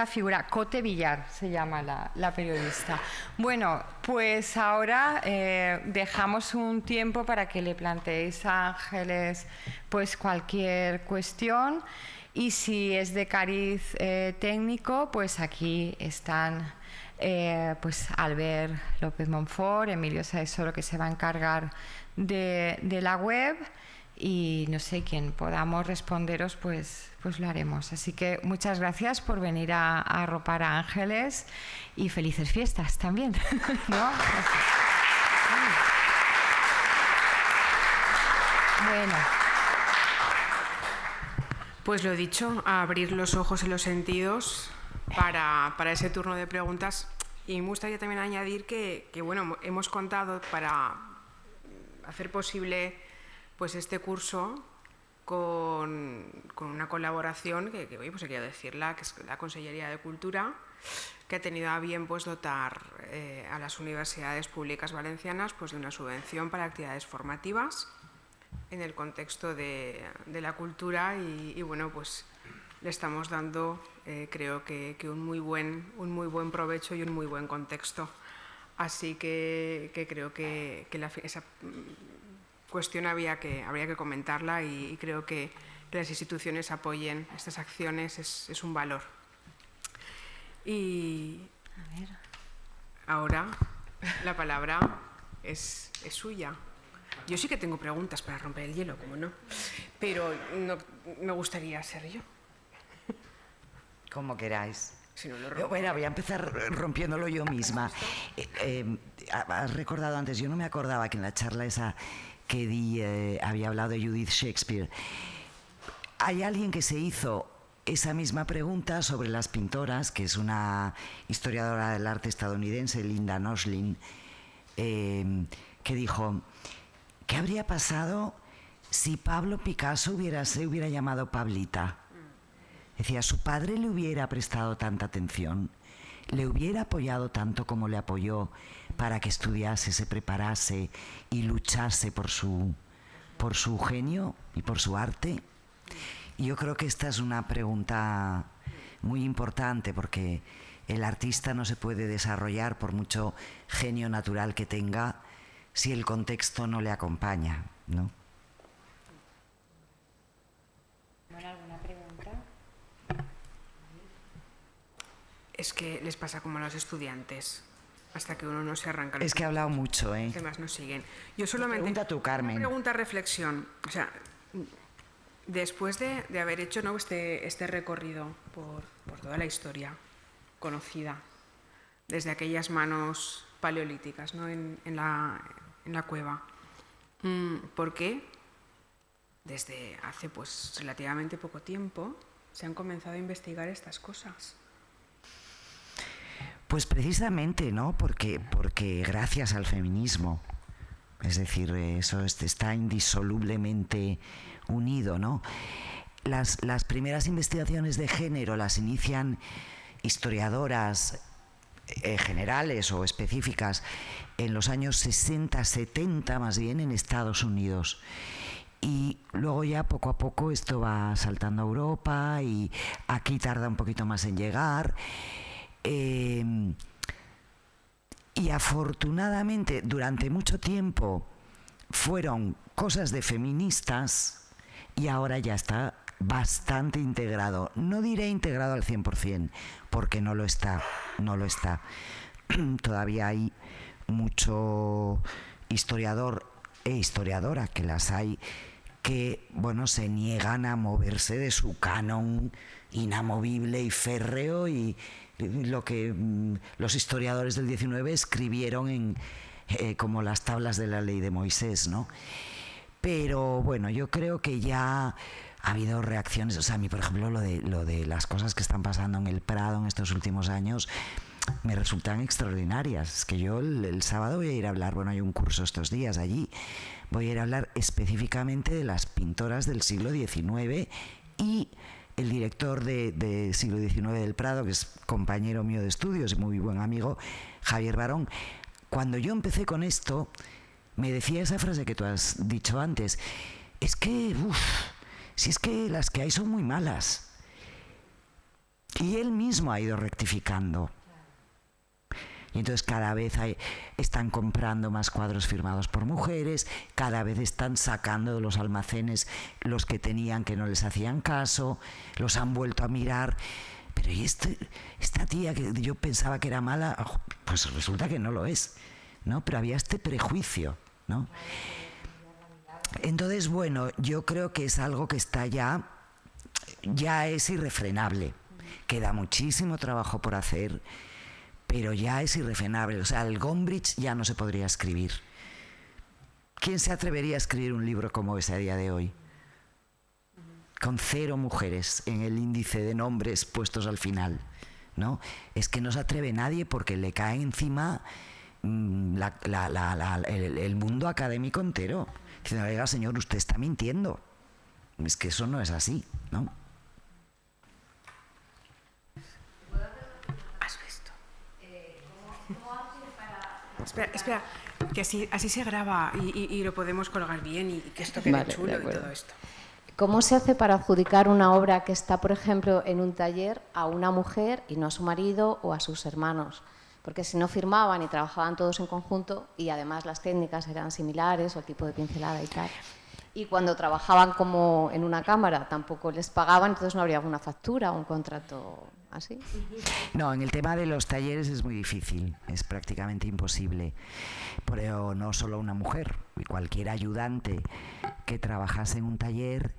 figura. Cote Villar se llama la periodista. Bueno, pues ahora dejamos un tiempo para que le planteéis a Ángeles pues cualquier cuestión, y si es de cariz técnico, pues aquí están pues Albert López Monfort, Emilio Saezoro, que se va a encargar de la web, y no sé, quien podamos responderos, pues lo haremos. Así que muchas gracias por venir a arropar a Ángeles, y felices fiestas también. ¿No? Bueno. Pues lo dicho, a abrir los ojos y los sentidos para ese turno de preguntas. Y me gustaría también añadir que bueno, hemos contado para hacer posible pues este curso con una colaboración que oye, pues hay que decirla, que es la Consellería de Cultura, que ha tenido a bien pues dotar a las universidades públicas valencianas pues de una subvención para actividades formativas en el contexto de la cultura, y bueno, pues le estamos dando creo que un muy buen provecho y un muy buen contexto. Así que creo que esa cuestión habría que comentarla, y creo que las instituciones apoyen estas acciones es un valor. Y ahora la palabra es suya. Yo sí que tengo preguntas para romper el hielo, como no, pero no me gustaría ser yo. Como queráis. Si no lo rompo. Bueno, voy a empezar rompiéndolo yo misma. Has recordado antes, yo no me acordaba que en la charla esa que di había hablado de Judith Shakespeare. Hay alguien que se hizo esa misma pregunta sobre las pintoras, que es una historiadora del arte estadounidense, Linda Noslin, que dijo: ¿qué habría pasado si Pablo Picasso se hubiera llamado Pablita? Decía, su padre le hubiera prestado tanta atención, le hubiera apoyado tanto como le apoyó para que estudiase, se preparase y luchase por su genio y por su arte. Y yo creo que esta es una pregunta muy importante, porque el artista no se puede desarrollar por mucho genio natural que tenga si el contexto no le acompaña, ¿no? ¿Alguna pregunta? Es que les pasa como a los estudiantes, hasta que uno no se arranca. Es que he hablado mucho, ¿eh? Los demás no siguen. Yo solamente... Pregunta tú, Carmen. Una pregunta, reflexión. O sea, después de haber hecho, ¿no?, este recorrido por toda la historia conocida, desde aquellas manos paleolíticas, ¿no?, en la cueva, ¿por qué desde hace pues relativamente poco tiempo se han comenzado a investigar estas cosas? Pues precisamente, ¿no? Porque gracias al feminismo, es decir, eso está indisolublemente unido, ¿no? Las primeras investigaciones de género las inician historiadoras generales o específicas en los años 60, 70 más bien en Estados Unidos. Y luego ya poco a poco esto va saltando a Europa y aquí tarda un poquito más en llegar. Y afortunadamente durante mucho tiempo fueron cosas de feministas y ahora ya está bastante integrado. No diré integrado al 100%, porque no lo está. Todavía hay mucho historiador e historiadora, que las hay, que se niegan a moverse de su canon inamovible y férreo y lo que los historiadores del 19 escribieron como las tablas de la ley de Moisés, ¿no? Pero bueno, yo creo que ya ha habido reacciones. O sea, a mí, por ejemplo, lo de las cosas que están pasando en el Prado en estos últimos años me resultan extraordinarias. Es que yo el sábado voy a ir a hablar, hay un curso estos días allí, voy a ir a hablar específicamente de las pintoras del siglo XIX, y el director de siglo XIX del Prado, que es compañero mío de estudios y muy buen amigo, Javier Barón, cuando yo empecé con esto, me decía esa frase que tú has dicho antes: es que, si es que las que hay son muy malas. Y él mismo ha ido rectificando. Y entonces cada vez están comprando más cuadros firmados por mujeres, cada vez están sacando de los almacenes los que tenían que no les hacían caso, los han vuelto a mirar. Pero ¿y esta tía que yo pensaba que era mala? Pues resulta que no lo es, ¿no? Pero había este prejuicio, ¿no? Entonces, yo creo que es algo que está ya es irrefrenable. Queda muchísimo trabajo por hacer, pero ya es irrefrenable. O sea, el Gombrich ya no se podría escribir. ¿Quién se atrevería a escribir un libro como ese a día de hoy? Con 0 mujeres en el índice de nombres puestos al final, ¿no? Es que no se atreve nadie porque le cae encima el mundo académico entero. Diciendo: oiga, señor, usted está mintiendo. Es que eso no es así, ¿no? Espera, que así se graba y lo podemos colgar bien y que esto quede chulo y todo esto. ¿Cómo se hace para adjudicar una obra que está, por ejemplo, en un taller a una mujer y no a su marido o a sus hermanos? Porque si no firmaban y trabajaban todos en conjunto, y además las técnicas eran similares o el tipo de pincelada y tal, y cuando trabajaban como en una cámara tampoco les pagaban, entonces no habría una factura o un contrato así. No, en el tema de los talleres es muy difícil, es prácticamente imposible. Pero no solo una mujer, cualquier ayudante que trabajase en un taller,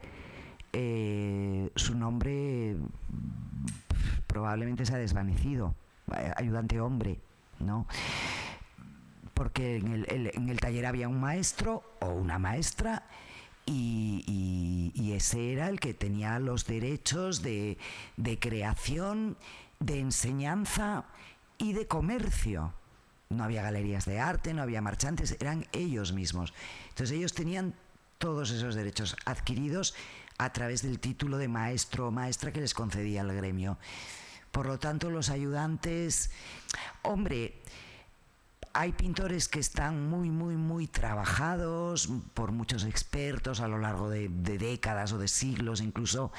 su nombre probablemente se ha desvanecido. Ayudante hombre, ¿no? Porque en el taller había un maestro o una maestra y ese era el que tenía los derechos de creación, de enseñanza y de comercio. No había galerías de arte, no había marchantes, eran ellos mismos. Entonces ellos tenían todos esos derechos adquiridos a través del título de maestro o maestra que les concedía el gremio. Por lo tanto, los ayudantes, hay pintores que están muy, muy, muy trabajados por muchos expertos a lo largo de décadas o de siglos, incluso,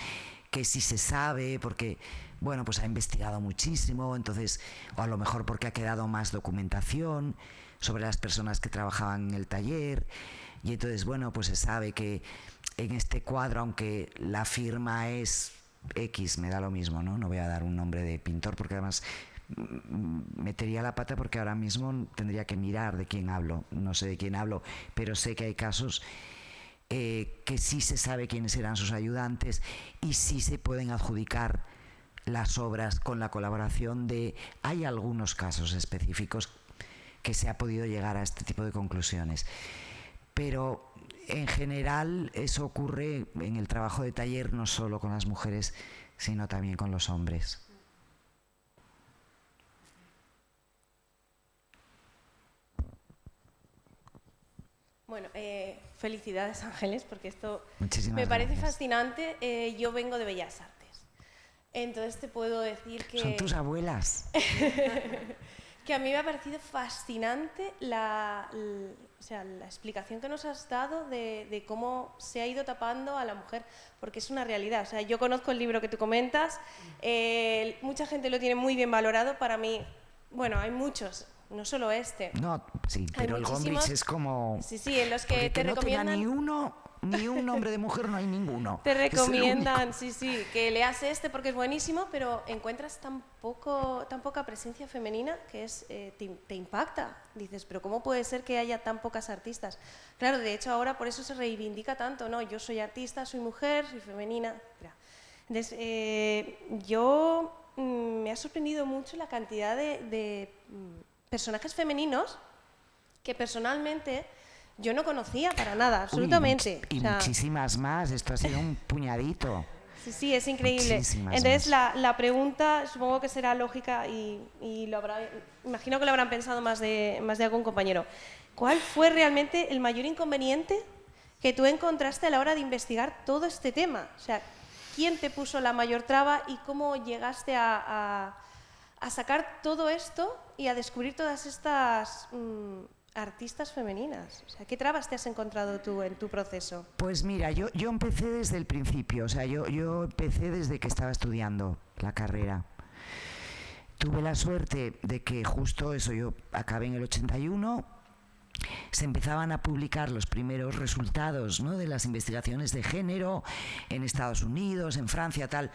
que sí se sabe porque, pues ha investigado muchísimo, entonces, o a lo mejor porque ha quedado más documentación sobre las personas que trabajaban en el taller, y entonces, pues se sabe que en este cuadro, aunque la firma es X, me da lo mismo, ¿no? No voy a dar un nombre de pintor porque además metería la pata, porque ahora mismo tendría que mirar de quién hablo. No sé de quién hablo, pero sé que hay casos que sí se sabe quiénes eran sus ayudantes y sí se pueden adjudicar las obras con la colaboración de... Hay algunos casos específicos que se ha podido llegar a este tipo de conclusiones, pero en general eso ocurre en el trabajo de taller no solo con las mujeres, sino también con los hombres. Bueno, felicidades, Ángeles, porque esto Muchísimas me parece gracias. fascinante. Yo vengo de Bellas Artes, entonces te puedo decir que... Son tus abuelas. Que a mí me ha parecido fascinante la explicación que nos has dado de cómo se ha ido tapando a la mujer, porque es una realidad. O sea, yo conozco el libro que tú comentas, mucha gente lo tiene muy bien valorado. Para mí, bueno, hay muchos, no solo este. No, sí, pero el Gombrich es como... Sí, en los que te recomiendan... No ni un nombre de mujer, no hay ninguno. Te recomiendan, sí, que leas este porque es buenísimo, pero encuentras tan poca presencia femenina que te impacta. Dices, pero ¿cómo puede ser que haya tan pocas artistas? Claro, de hecho ahora por eso se reivindica tanto, ¿no? Yo soy artista, soy mujer, soy femenina. Entonces, me ha sorprendido mucho la cantidad de personajes femeninos que personalmente yo no conocía para nada, absolutamente. Y muchísimas más, esto ha sido un puñadito. Sí, es increíble. Muchísimas entonces más. la pregunta supongo que será lógica y imagino que lo habrán pensado más de algún compañero. ¿Cuál fue realmente el mayor inconveniente que tú encontraste a la hora de investigar todo este tema? O sea, ¿quién te puso la mayor traba y cómo llegaste a sacar todo esto y a descubrir todas estas artistas femeninas? O sea, ¿qué trabas te has encontrado tú en tu proceso? Pues mira, yo empecé desde el principio, o sea, yo empecé desde que estaba estudiando la carrera. Tuve la suerte de que justo eso, yo acabé en el 81, se empezaban a publicar los primeros resultados, ¿no?, de las investigaciones de género en Estados Unidos, en Francia, tal.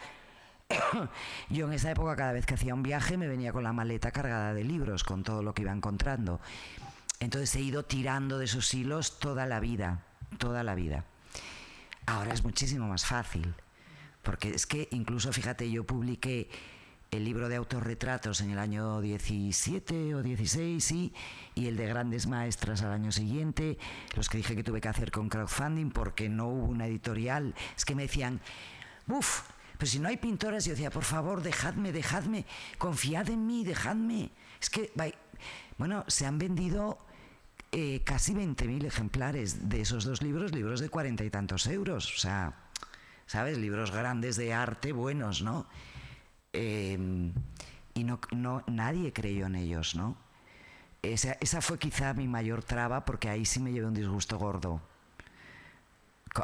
Yo en esa época, cada vez que hacía un viaje, me venía con la maleta cargada de libros, con todo lo que iba encontrando. Entonces he ido tirando de esos hilos toda la vida. Ahora es muchísimo más fácil, porque es que incluso, fíjate, yo publiqué el libro de autorretratos en el año 17 o 16, sí, y el de grandes maestras al año siguiente, los que dije que tuve que hacer con crowdfunding porque no hubo una editorial. Es que me decían, ¡buf! Pero si no hay pintoras, yo decía, por favor, dejadme, confiad en mí, dejadme. Es que, bueno, se han vendido casi 20.000 ejemplares de esos dos libros de 40 y tantos euros. O sea, ¿sabes? Libros grandes de arte, buenos, ¿no? Y nadie creyó en ellos, ¿no? Esa fue quizá mi mayor traba, porque ahí sí me llevé un disgusto gordo.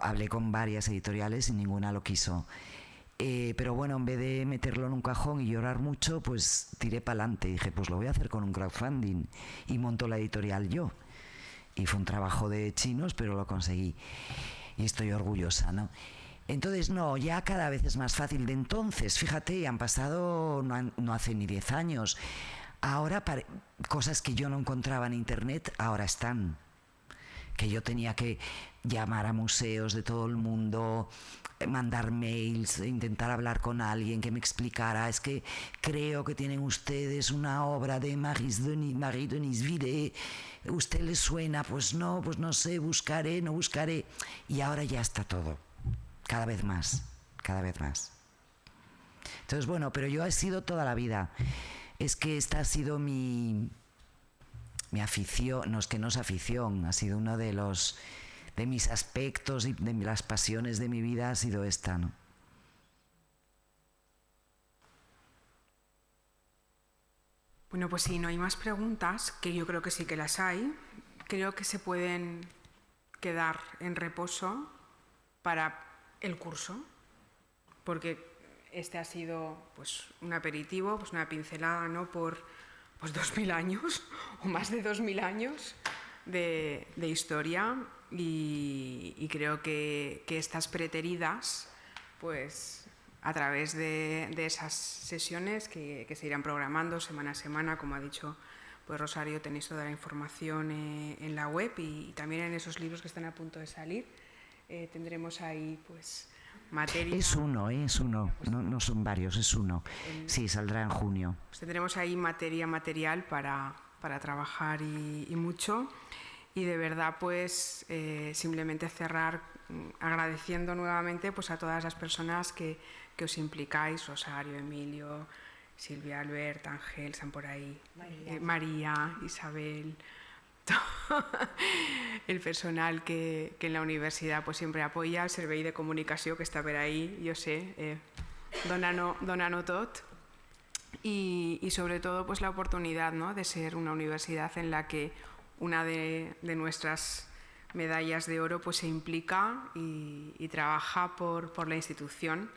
Hablé con varias editoriales y ninguna lo quiso. Pero bueno, en vez de meterlo en un cajón y llorar mucho, pues tiré para adelante. Dije, pues lo voy a hacer con un crowdfunding. Y monto la editorial yo. Y fue un trabajo de chinos, pero lo conseguí. Y estoy orgullosa, ¿no? Entonces, no, ya cada vez es más fácil. De entonces, fíjate, han pasado, no hace ni 10 años. Ahora, cosas que yo no encontraba en internet, ahora están. Que yo tenía que llamar a museos de todo el mundo, mandar mails, intentar hablar con alguien que me explicara, es que creo que tienen ustedes una obra de Marie Denis Vide, ¿usted les suena? Pues no sé, buscaré. Y ahora ya está todo, cada vez más. Entonces, bueno, pero yo he sido toda la vida, es que esta ha sido mi afición, no es que no es afición, ha sido uno de mis aspectos y de las pasiones de mi vida, ha sido esta, ¿no? Bueno, pues si no hay más preguntas, que yo creo que sí que las hay, creo que se pueden quedar en reposo para el curso, porque este ha sido pues un aperitivo, pues una pincelada, ¿no?, por 2000 años o más de 2000 años de historia, y creo que estas preteridas, pues a través de esas sesiones que se irán programando semana a semana, como ha dicho pues Rosario, tenéis toda la información en la web y también en esos libros que están a punto de salir. Tendremos ahí pues materia. Es uno, no son varios, es uno. Sí, saldrá en junio. Pues tendremos ahí material para trabajar y mucho. Y de verdad, pues simplemente cerrar agradeciendo nuevamente pues a todas las personas que os implicáis, Rosario, Emilio, Silvia, Albert, Ángel, están por ahí, María, Isabel, el personal que en la universidad pues siempre apoya, el servei de comunicació que està per ahí, jo sé, dona-no tot. y sobre todo pues la oportunidad, ¿no?, de ser una universidad en la que una de nuestras medallas de oro pues se implica y trabaja por la institución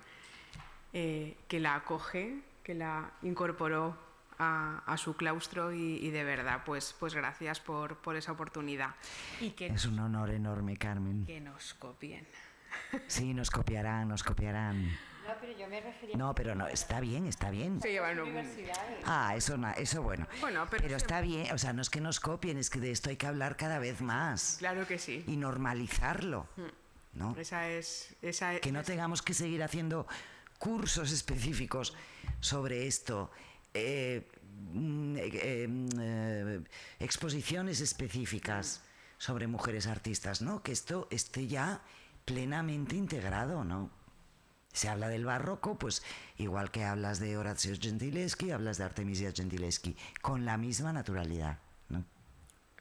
que la acoge, que la incorporó a su claustro y de verdad pues gracias por esa oportunidad. Y que Es un honor enorme, Carmen. que nos copien. Sí, nos copiarán, nos copiarán. No, pero yo me refería... No, pero no, está bien, está bien. Se llevan un... Eso bueno. Bueno, pero está bien, o sea, no es que nos copien, es que de esto hay que hablar cada vez más. Claro que sí. Y normalizarlo, ¿no? Esa es Que no tengamos que seguir haciendo cursos específicos sobre esto, exposiciones específicas sobre mujeres artistas, ¿no? Que esto esté ya plenamente integrado, ¿no? Se habla del barroco, pues igual que hablas de Orazio Gentileschi, hablas de Artemisia Gentileschi, con la misma naturalidad, ¿no?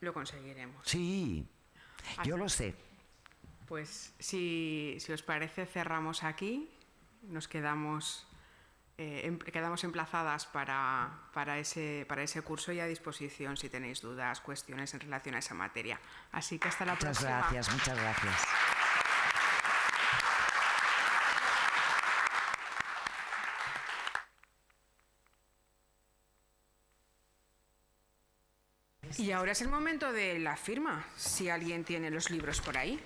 Lo conseguiremos. Sí, yo lo sé. Pues si os parece, cerramos aquí. Nos quedamos emplazadas para ese curso y a disposición si tenéis dudas, cuestiones en relación a esa materia. Así que hasta la próxima. Muchas gracias. Y ahora es el momento de la firma, si alguien tiene los libros por ahí.